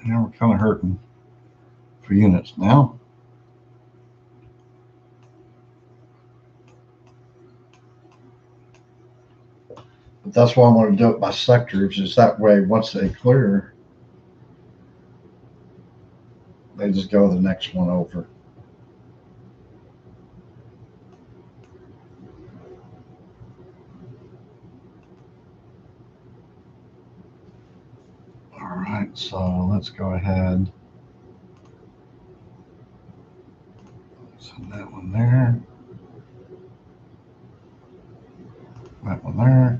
S1: Now we're kind of hurting for units now. But that's why I want to do it by sectors, is that way once they clear, they just go the next one over. All right, so let's go ahead. Send that one there. That one there.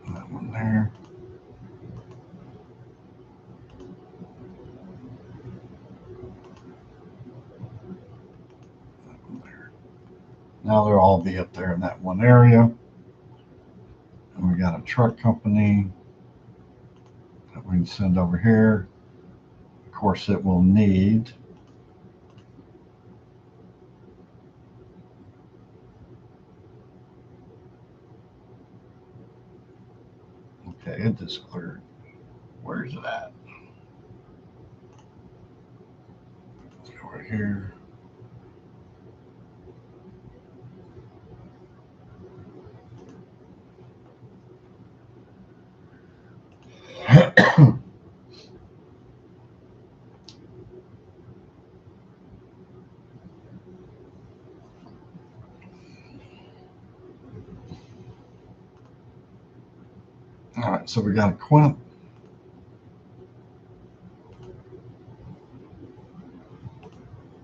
S1: That one there. That one there. Now they'll all be up there in that one area. And we got a truck company that we can send over here. Of course, it will need okay, it just cleared. Where's it at? Let's go right here. All right, so we got a Quint.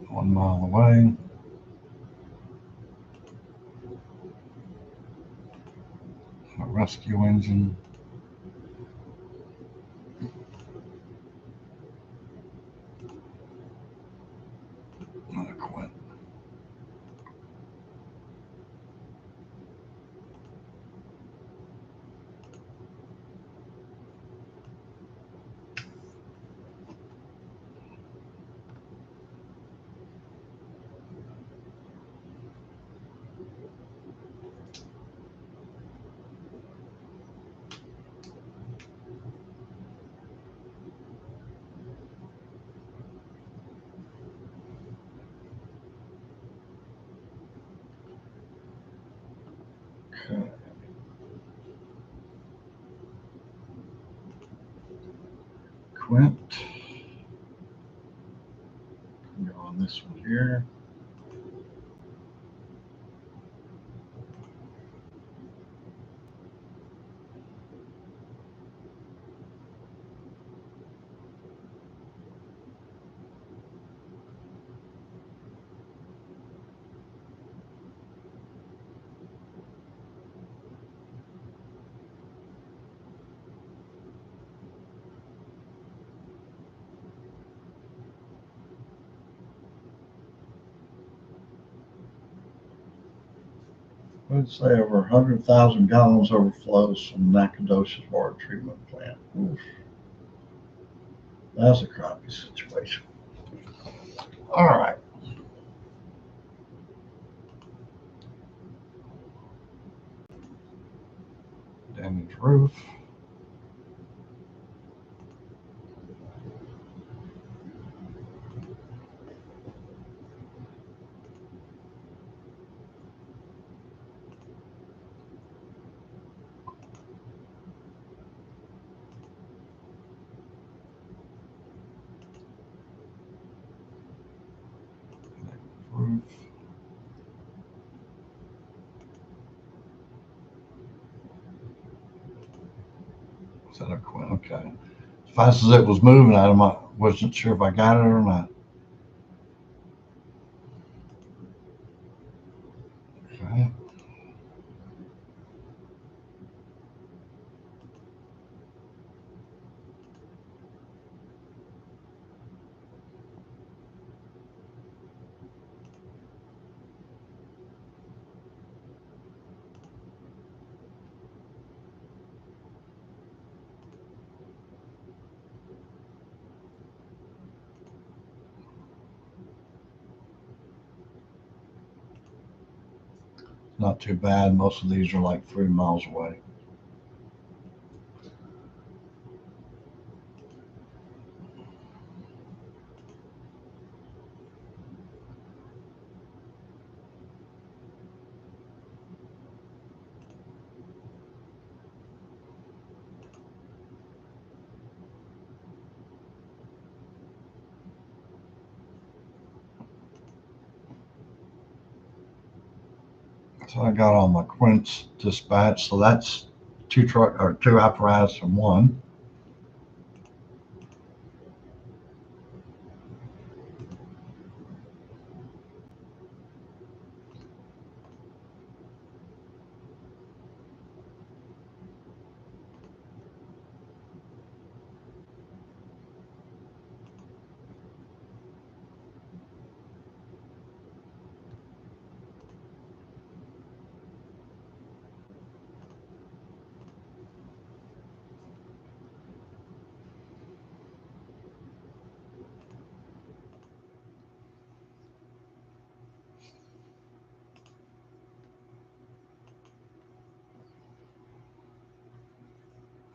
S1: One mile away. A rescue engine. Another Quint. Okay. Quint. Go on this one here. Let's say over 100,000 gallons overflows from Nacogdoches water treatment plant. Oof. That's a crappy situation. All right. Damaged roof. Roof. Is that a quint? Okay. As fast as it was moving, wasn't sure if I got it or not. Okay. Not too bad. Most of these are like 3 miles away. So I got all my quints dispatched. So that's two apparatus and one.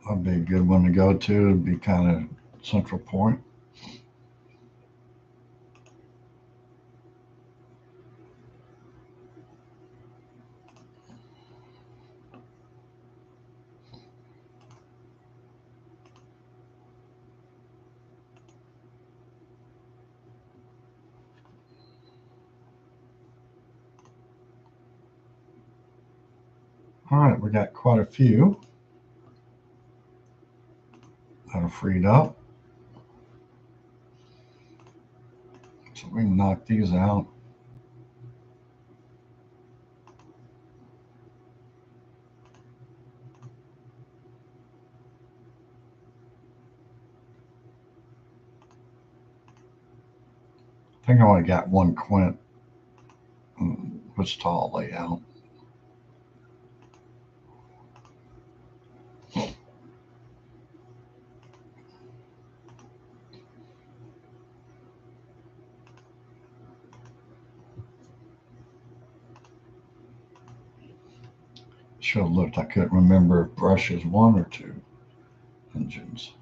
S1: That'd be a good one to go to. It'd be kind of central point. All right, we got quite a few that are freed up. So we can knock these out. I think I only got one quint Wichita layout. Should have looked. I couldn't remember if brush is one or two engines.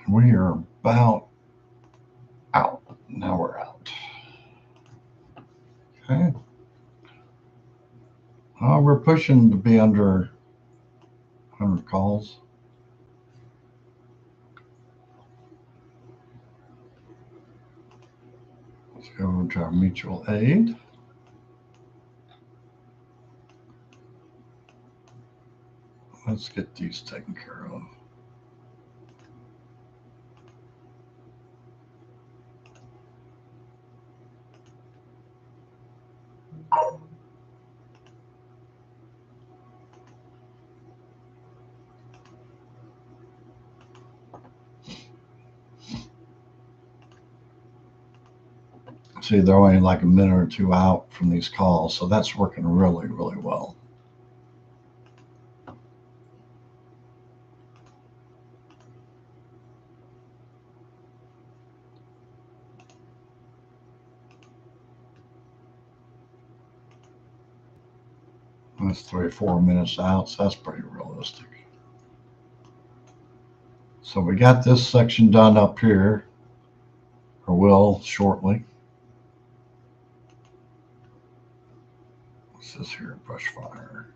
S1: We are about out. Now we're out. Okay. We're pushing to be under 100 calls. Let's go to our mutual aid. Let's get these taken care of. See, they're only like a minute or two out from these calls, so that's working really, really well. That's 3 or 4 minutes out, so that's pretty realistic. So we got this section done up here, or will shortly. What's this here? Brush fire.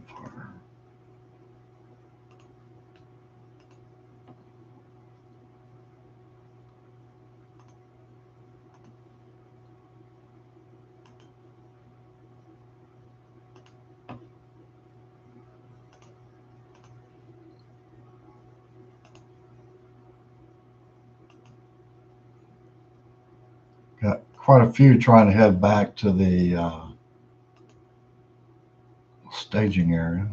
S1: Fire. Got quite a few trying to head back to the staging area.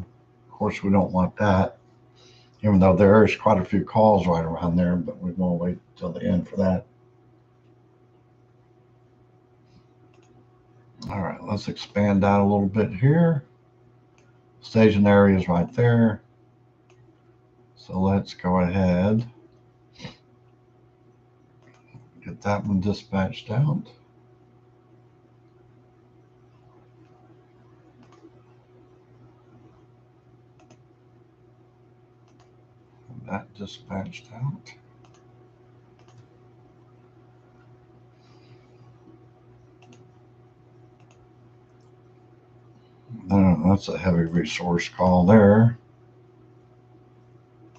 S1: Of course, we don't want that, even though there is quite a few calls right around there, but we want to wait till the end for that. All right, let's expand out a little bit here. Staging area is right there. So let's go ahead, get that one dispatched out. That dispatched out. That's a heavy resource call there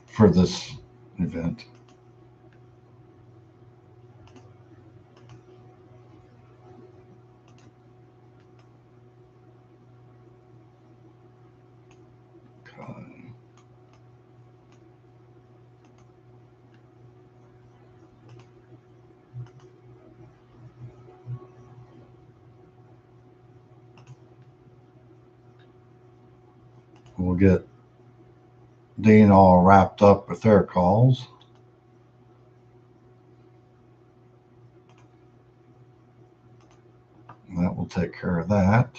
S1: for this event. Okay. We'll get Dean all wrapped up with their calls. And that will take care of that.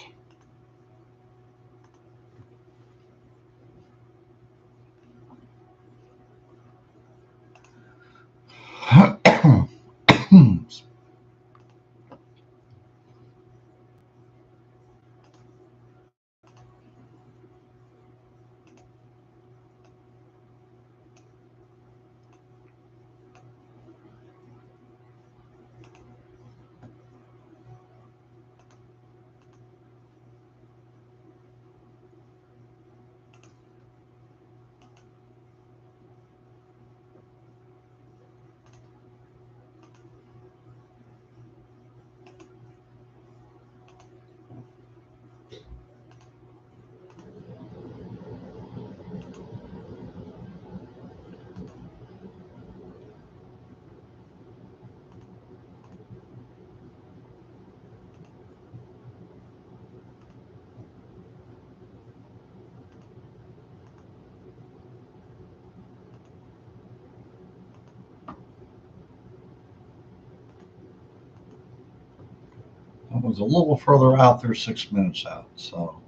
S1: That was a little further out there, 6 minutes out. So,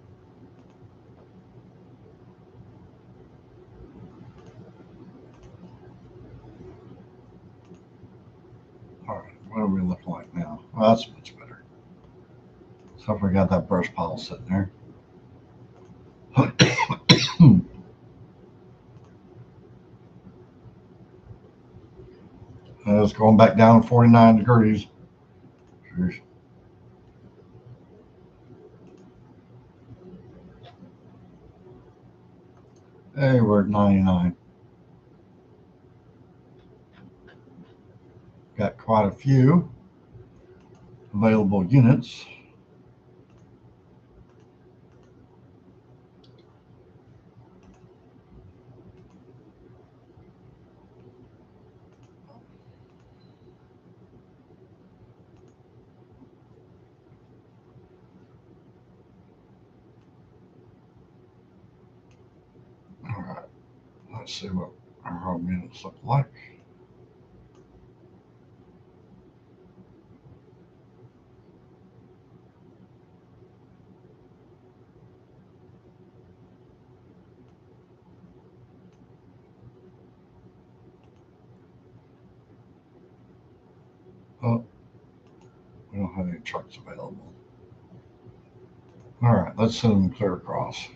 S1: all right, what are we looking like now? Well, that's much better. So we got that brush pile sitting there. It's going back down 49 degrees. Jeez. Hey, we're at 99. Got quite a few available units. All right, let's see what our home units look like. trucks available. All right, let's send them clear across.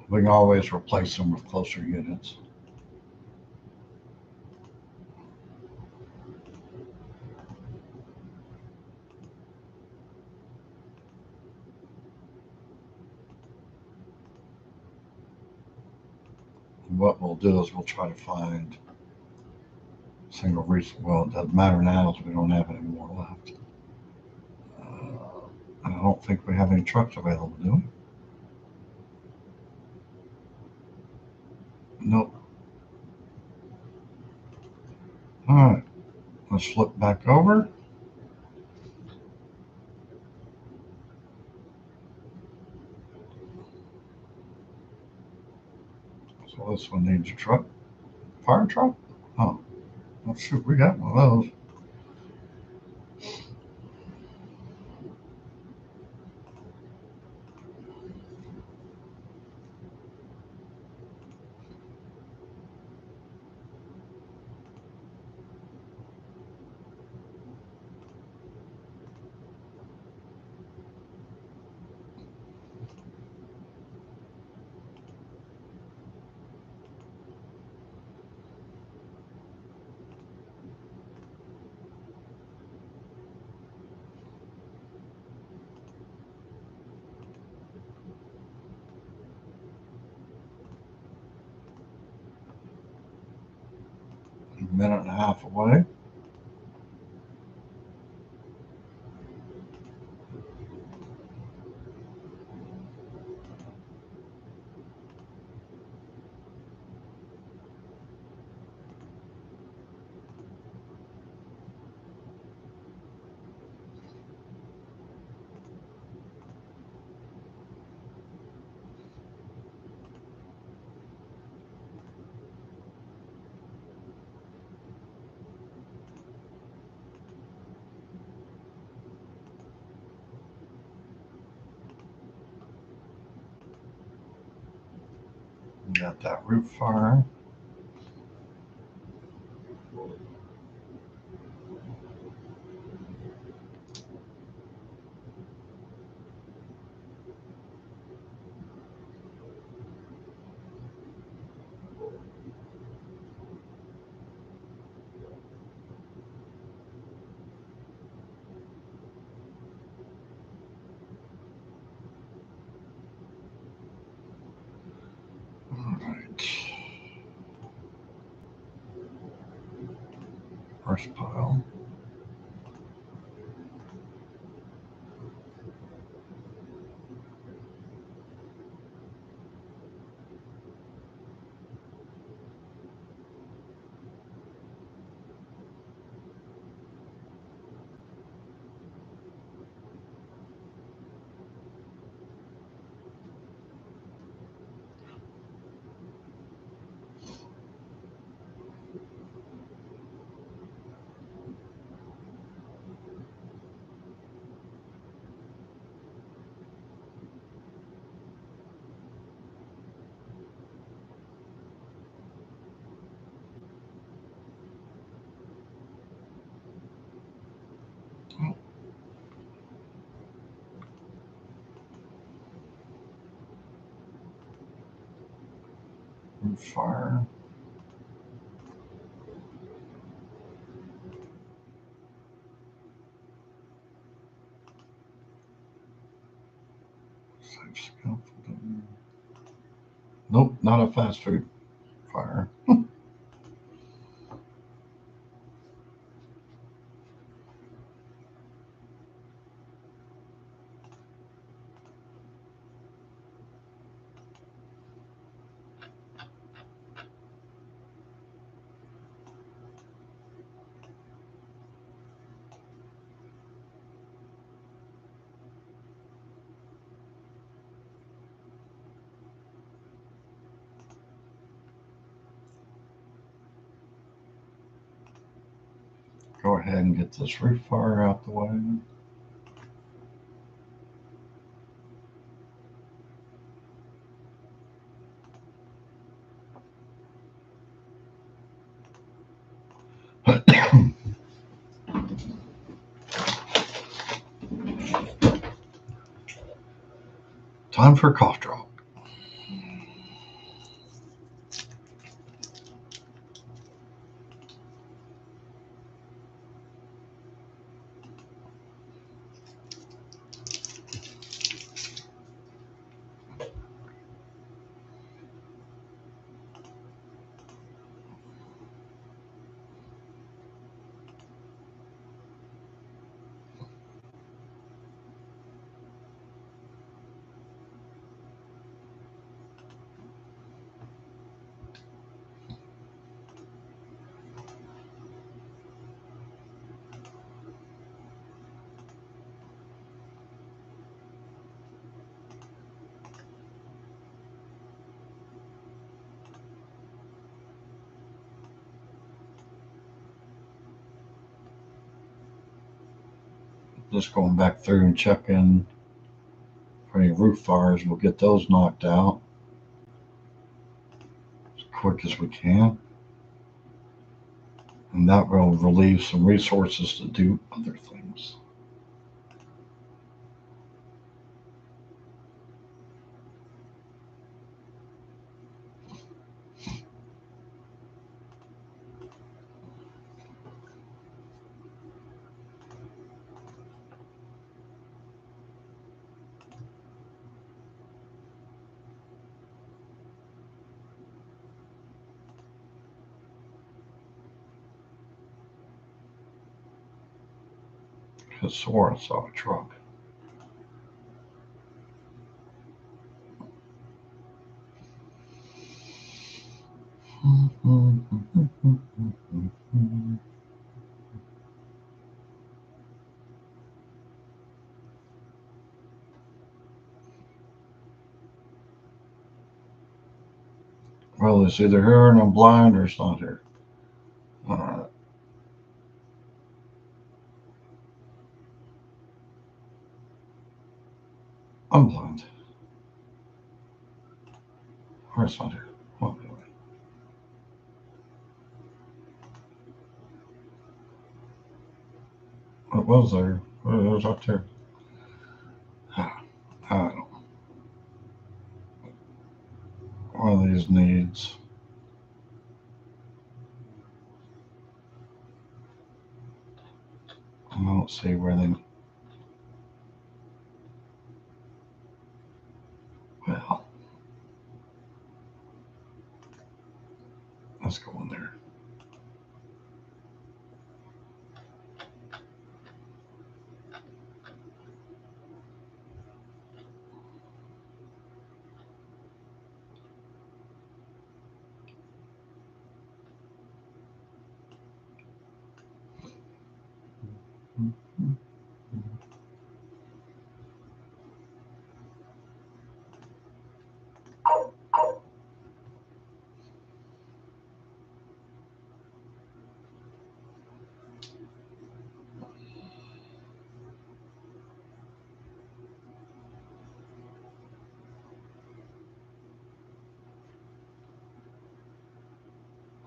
S1: We can always replace them with closer units. What we'll do is we'll try to find single reason. Well, it doesn't matter now as we don't have any more left. I don't think we have any trucks available, do we? Nope. All right, let's flip back over. So this one needs a truck. Fire truck? Oh, well, shoot, we got one of those. A minute and a half away. We got that roof fire. All right. First pile. Roof fire. Safe scaffolding. Nope, not a fast food fire. Go ahead and get this roof fire out the way. Time for a cough drop. Just going back through and checking for any roof fires. We'll get those knocked out as quick as we can. And that will relieve some resources to do other things. I swore I saw a truck. Well, it's either here and I'm blind or it's not here. All right. I'm blind. Or it's not here. Well, anyway. It was there. It was up there. I don't know. One of these needs. I don't see where they. Well, let's go in there.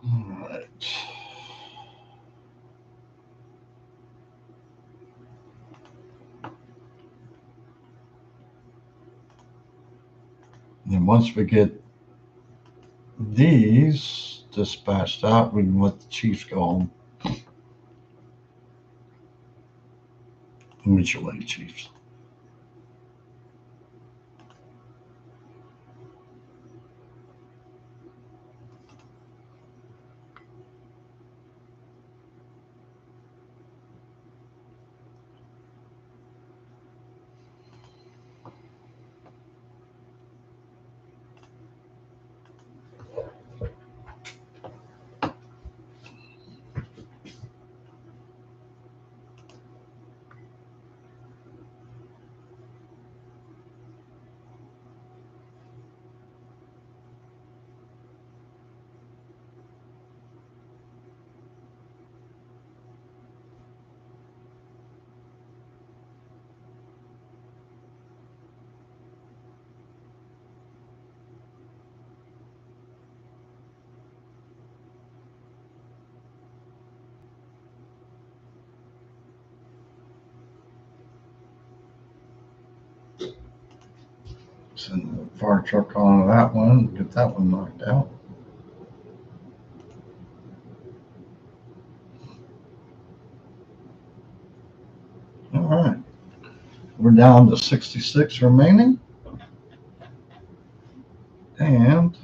S1: All right. And once we get these dispatched out, we can let the chiefs go home. Mutual aid chiefs. Send the fire truck on that one, get that one knocked out. All right, we're down to 66 remaining. And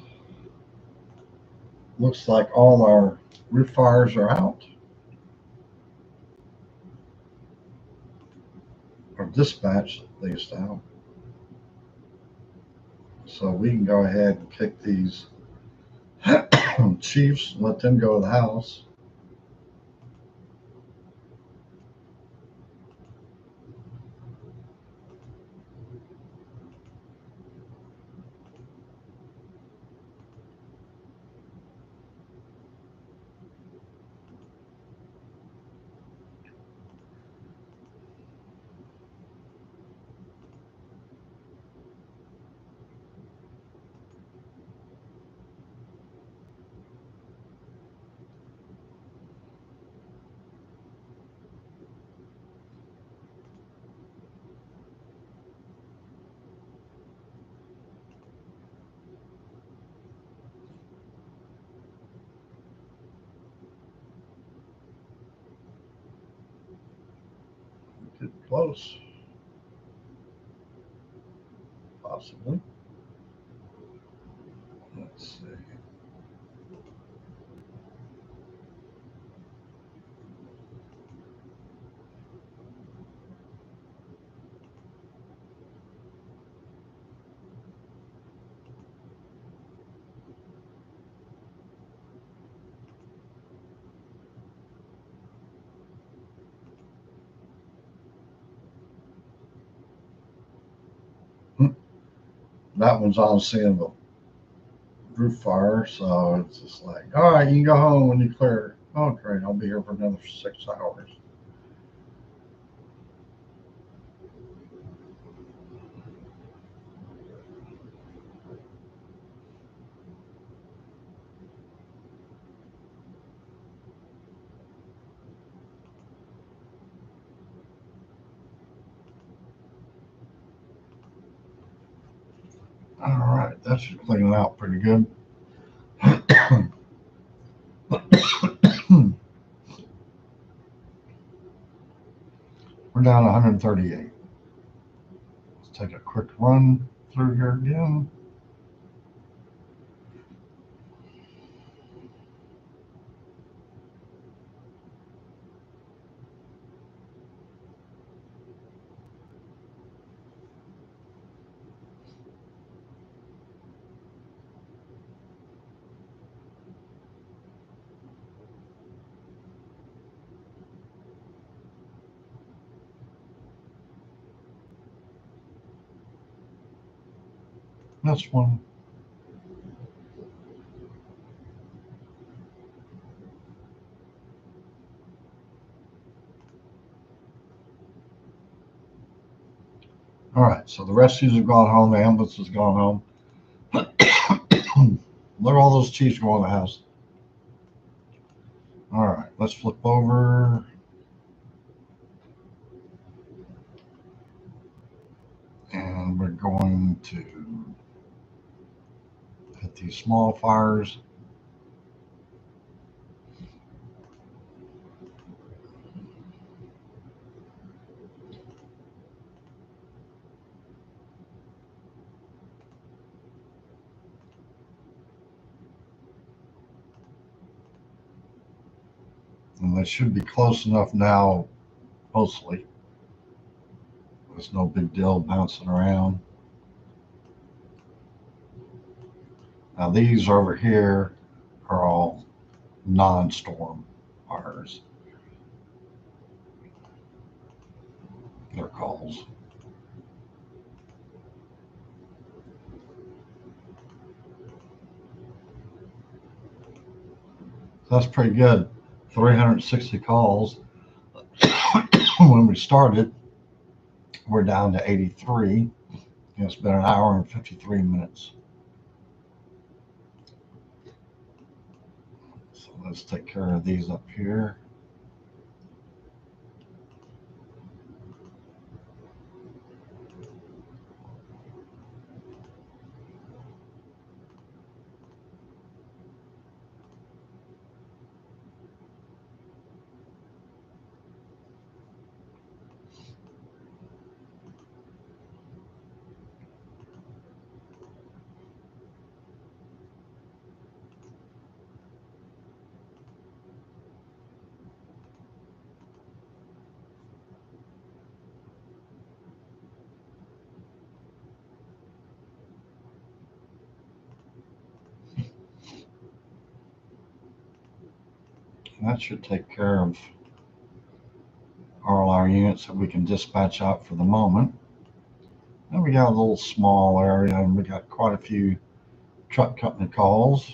S1: looks like all our roof fires are out. Or dispatched at least out. So we can go ahead and kick these chiefs, let them go to the house. Get close. Possibly. Let's see. That one's on scene of a roof fire, so it's just like, all right, you can go home when you clear. Oh, great, I'll be here for another 6 hours. All right, that should clean it out pretty good. We're down 138. Let's take a quick run through here again. This one. All right, so the rescues have gone home. The ambulance has gone home. Look at all those chiefs going to the house. All right, let's flip over. And we're going to hit these small fires. And they should be close enough now, mostly. There's no big deal bouncing around. Now these over here are all non-storm fires. They're calls. So that's pretty good. 360 calls. When we started, we're down to 83. It's been an hour and 53 minutes. So let's take care of these up here. That should take care of all our units that we can dispatch out for the moment. And we got a little small area, and we got quite a few truck company calls.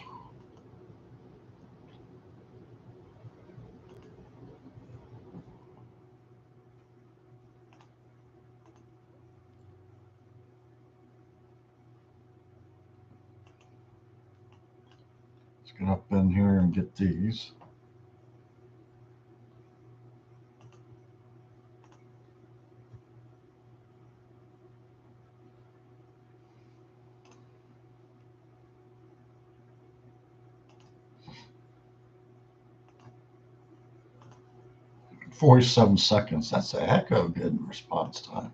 S1: Let's get up in here and get these. "47 seconds. That's a heck of a good response time.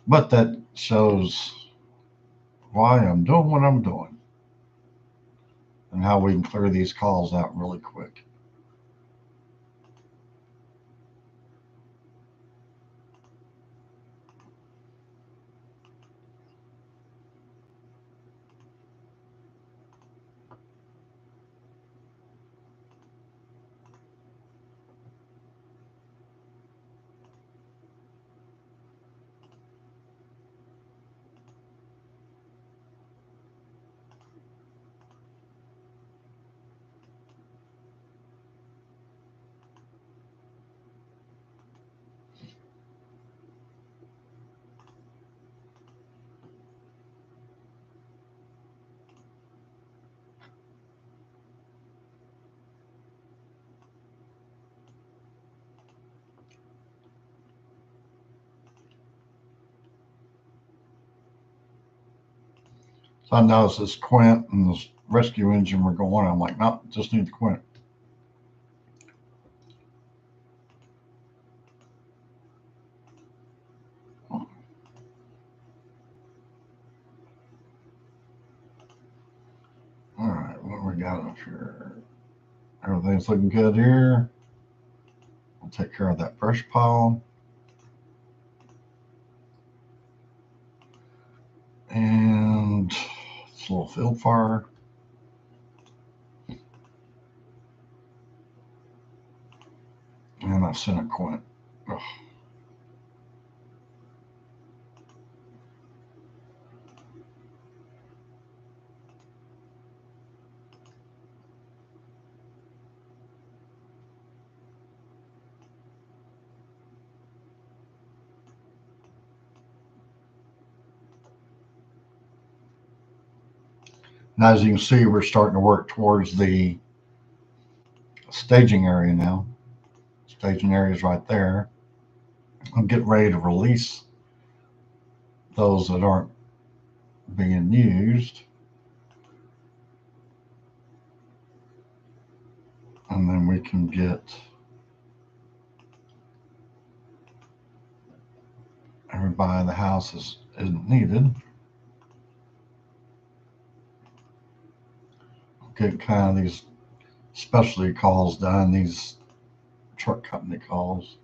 S1: But that shows why I'm doing what I'm doing and how we can clear these calls out really quick. So I noticed this Quint and this rescue engine were going. I'm like, no, just need the Quint. All right, what we got up here? Everything's looking good here. We'll take care of that brush pile. And it's a little field fire. And I sent a Quint. Ugh. And as you can see, we're starting to work towards the staging area now. Staging area is right there. I'm getting ready to release those that aren't being used. And then we can get everybody in the house isn't needed. Get kind of these specialty calls done, these truck company calls.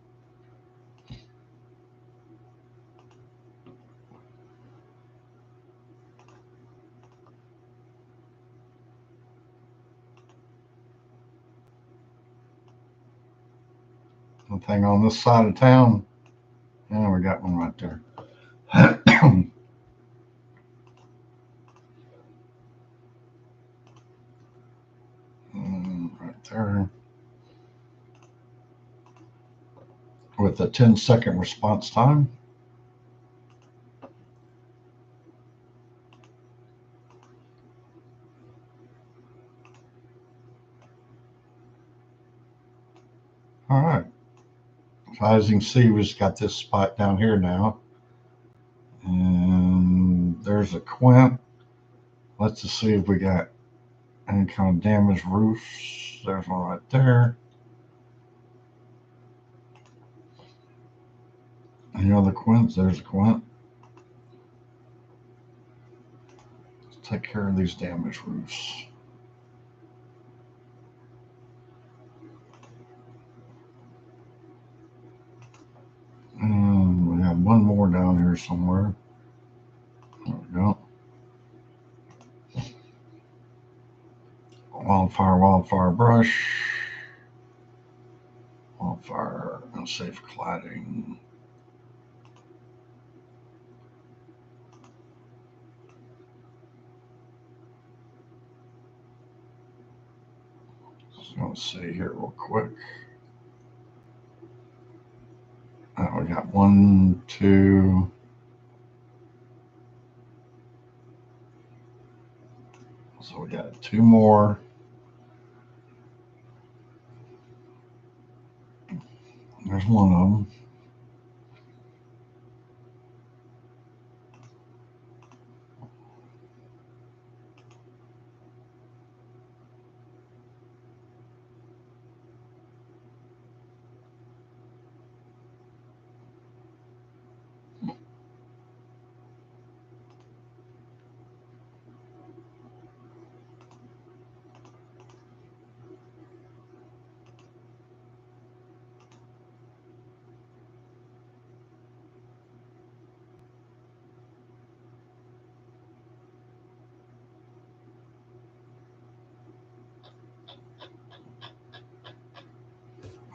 S1: The thing on this side of town, yeah, we got one right there. Right there. With a 10-second response time. All right. So as you can see, we just got this spot down here now. And there's a Quint. Let's just see if we got any kind of damaged roofs. There's one right there. Any other Quints? There's a Quint. Let's take care of these damaged roofs. And we have one more down here somewhere. There we go. Wildfire brush. safe cladding. So let's see here real quick. We got 1, 2. So we got 2 more. There's one of them.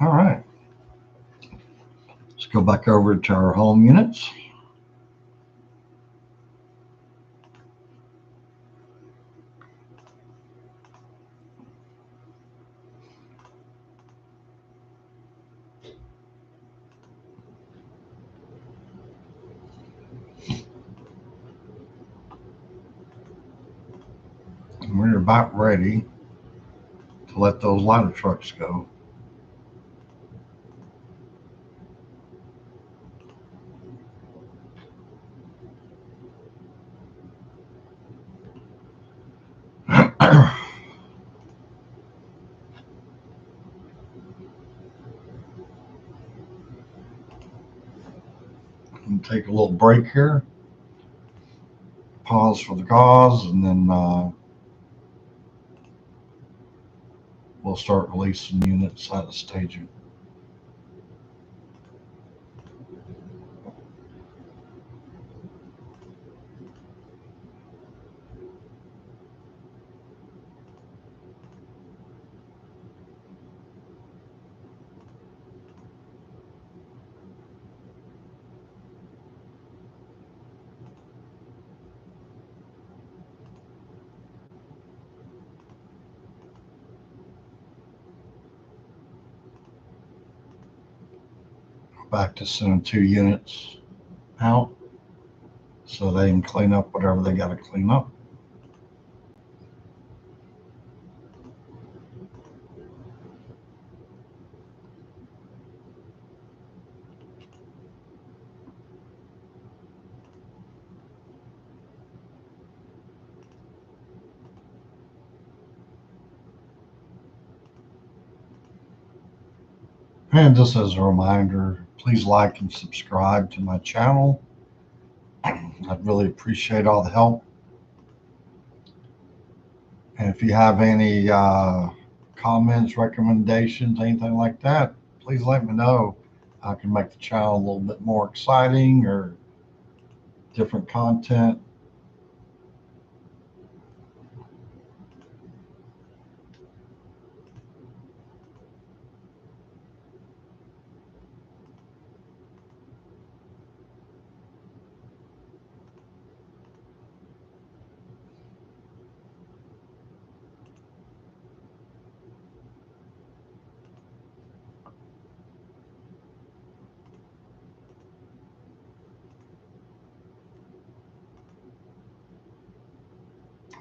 S1: All right. Let's go back over to our home units. And we're about ready to let those ladder trucks go. And take a little break here. Pause for the cause, and then we'll start releasing units out of staging. Back to sending 2 units out so they can clean up whatever they got to clean up. And just as a reminder, please like and subscribe to my channel. I'd really appreciate all the help. And if you have any comments, recommendations, anything like that, please let me know. I can make the channel a little bit more exciting or different content.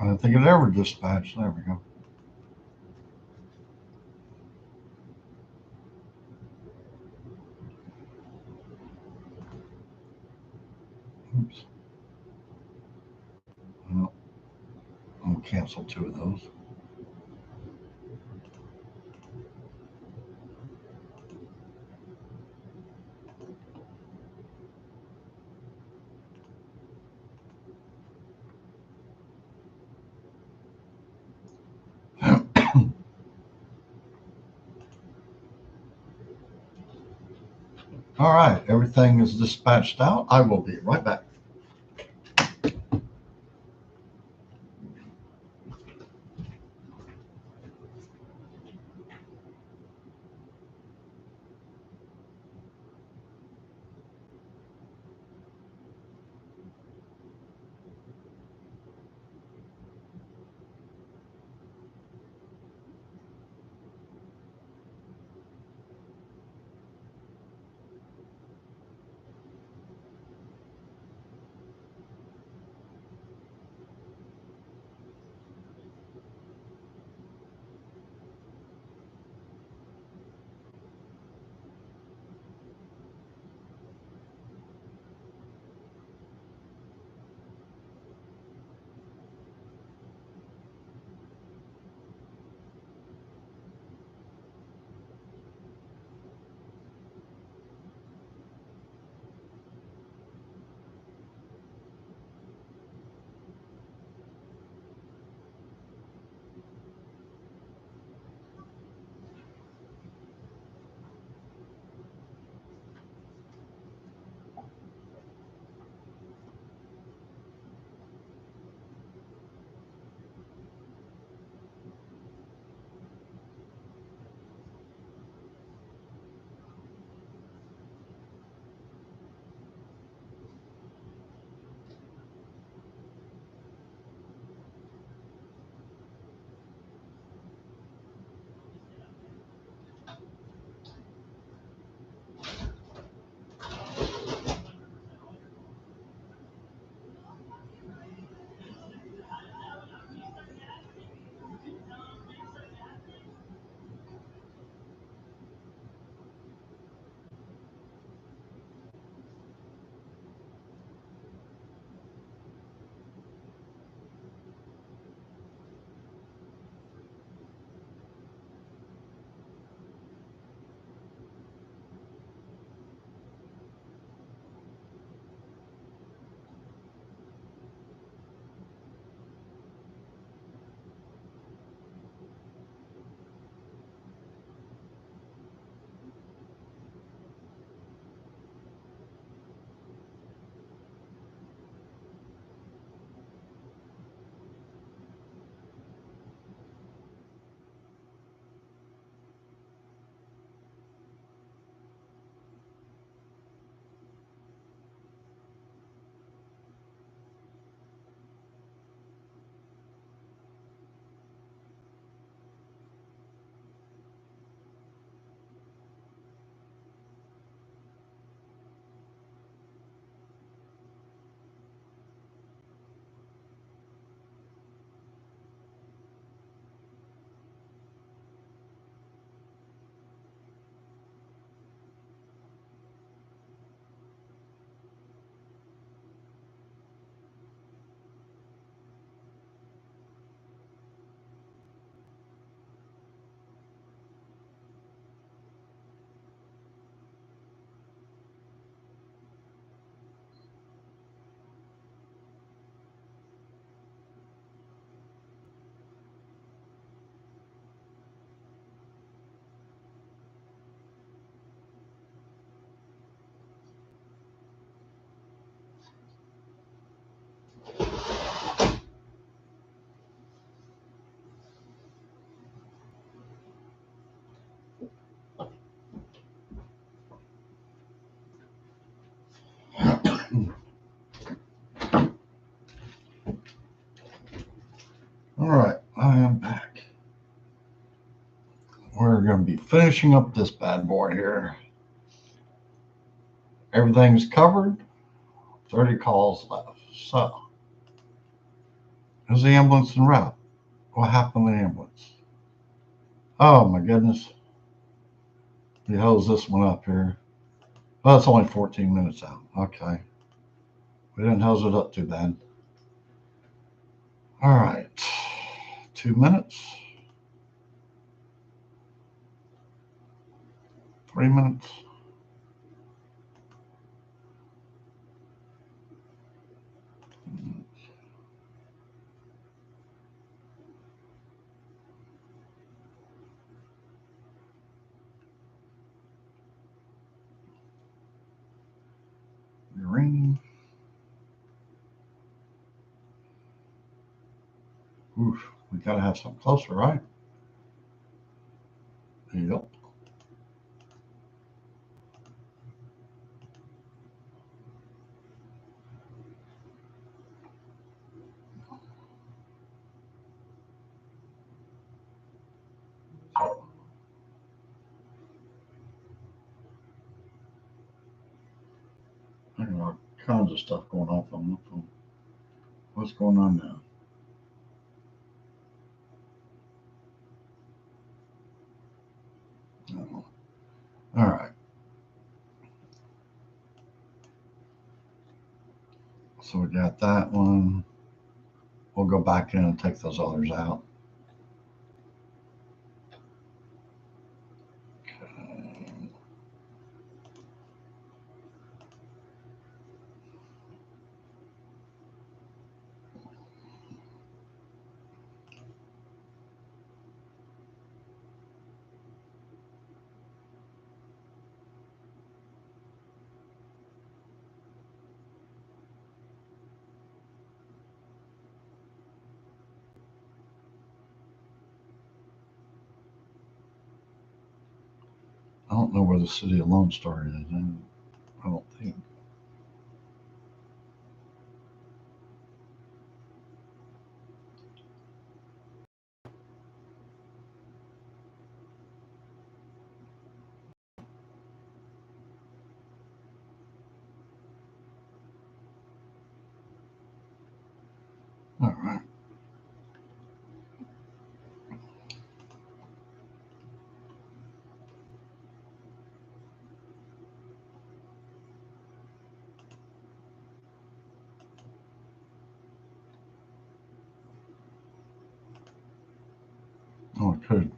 S1: I don't think it ever dispatched. There we go. Oops. Well, I'm going to cancel 2 of those. All right, everything is dispatched out. I will be right back. All right, I am back. We're going to be finishing up this bad boy here. Everything's covered. 30 calls left. So, is the ambulance en route? What happened to the ambulance? Oh my goodness. We hose this one up here. Well, it's only 14 minutes out. Okay. We didn't hose it up too bad. All right. 2 minutes. 3 minutes. Green. Oof. We got to have something closer, right? Yep. There are all kinds of stuff going off on the phone. What's going on now? Oh. All right. So we got that one. We'll go back in and take those others out. Okay. I don't know where the city of Lone Star is. I don't think. All right. Oh, it could.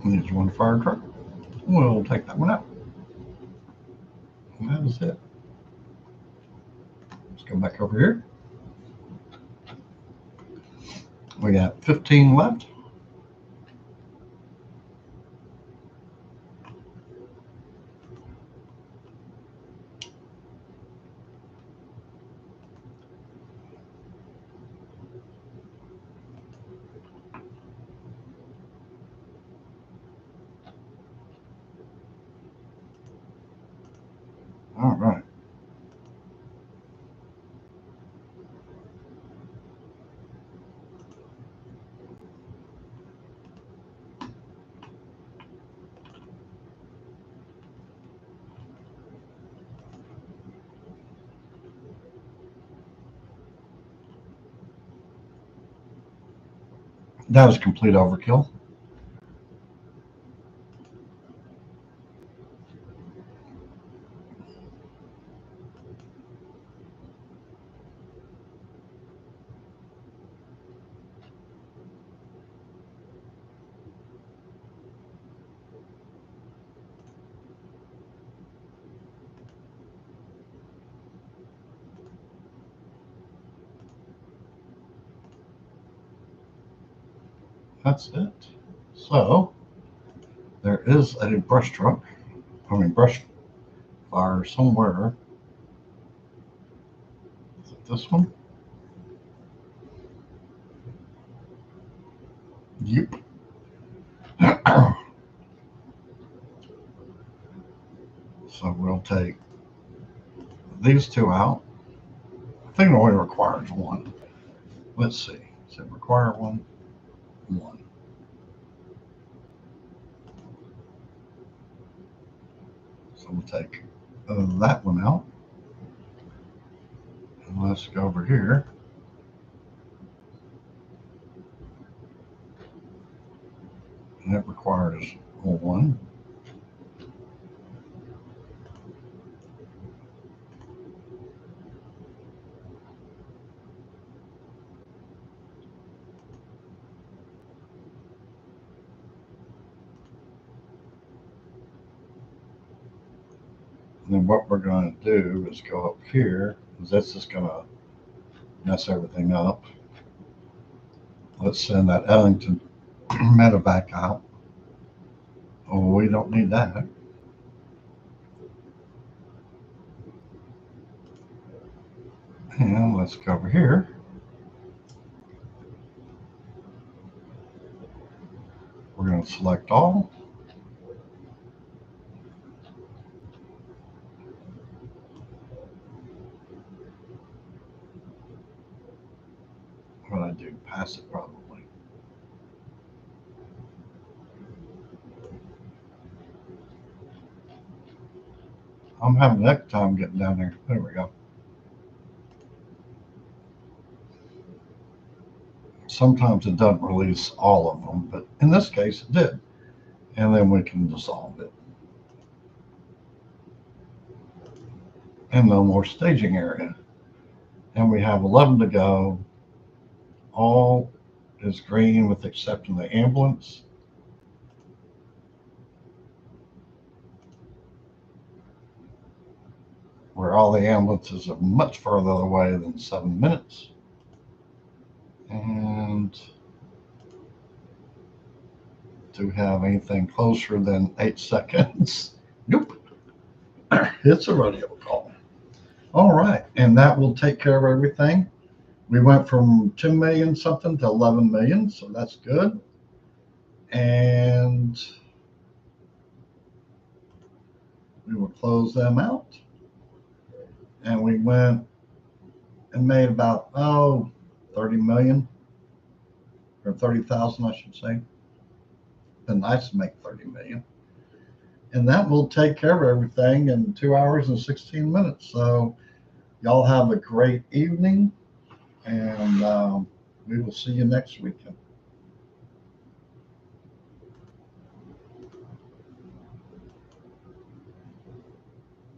S1: There's one fire truck. We'll take that one out. And that is it. Let's go back over here. We got 15 left. All right. That was complete overkill. that's it. So there is a brush fire somewhere. Is it this one? Yep. So we'll take these two out. I think it only requires one. Let's see. Does it require one? One. So we'll take that one out. And let's go over here. And it requires one. And then what we're going to do is go up here, because that's just going to mess everything up. Let's send that Ellington medevac out. Oh, we don't need that. And let's go over here. We're going to select all. What do I do? Pass it probably. I'm having a heck of a time getting down there. There we go. Sometimes it doesn't release all of them, but in this case it did. And then we can dissolve it. And no more staging area. And we have 11 to go. All is green with excepting the ambulance. Where all the ambulances are much further away than 7 minutes. And do we have anything closer than 8 seconds? Nope. It's a radio call. All right, and that will take care of everything. We went from 2 million something to 11 million, so that's good. And we will close them out. And we went and made about 30 million or 30,000, I should say. Been nice to make 30 million. And that will take care of everything in 2 hours and 16 minutes. So y'all have a great evening, and we will see you next weekend.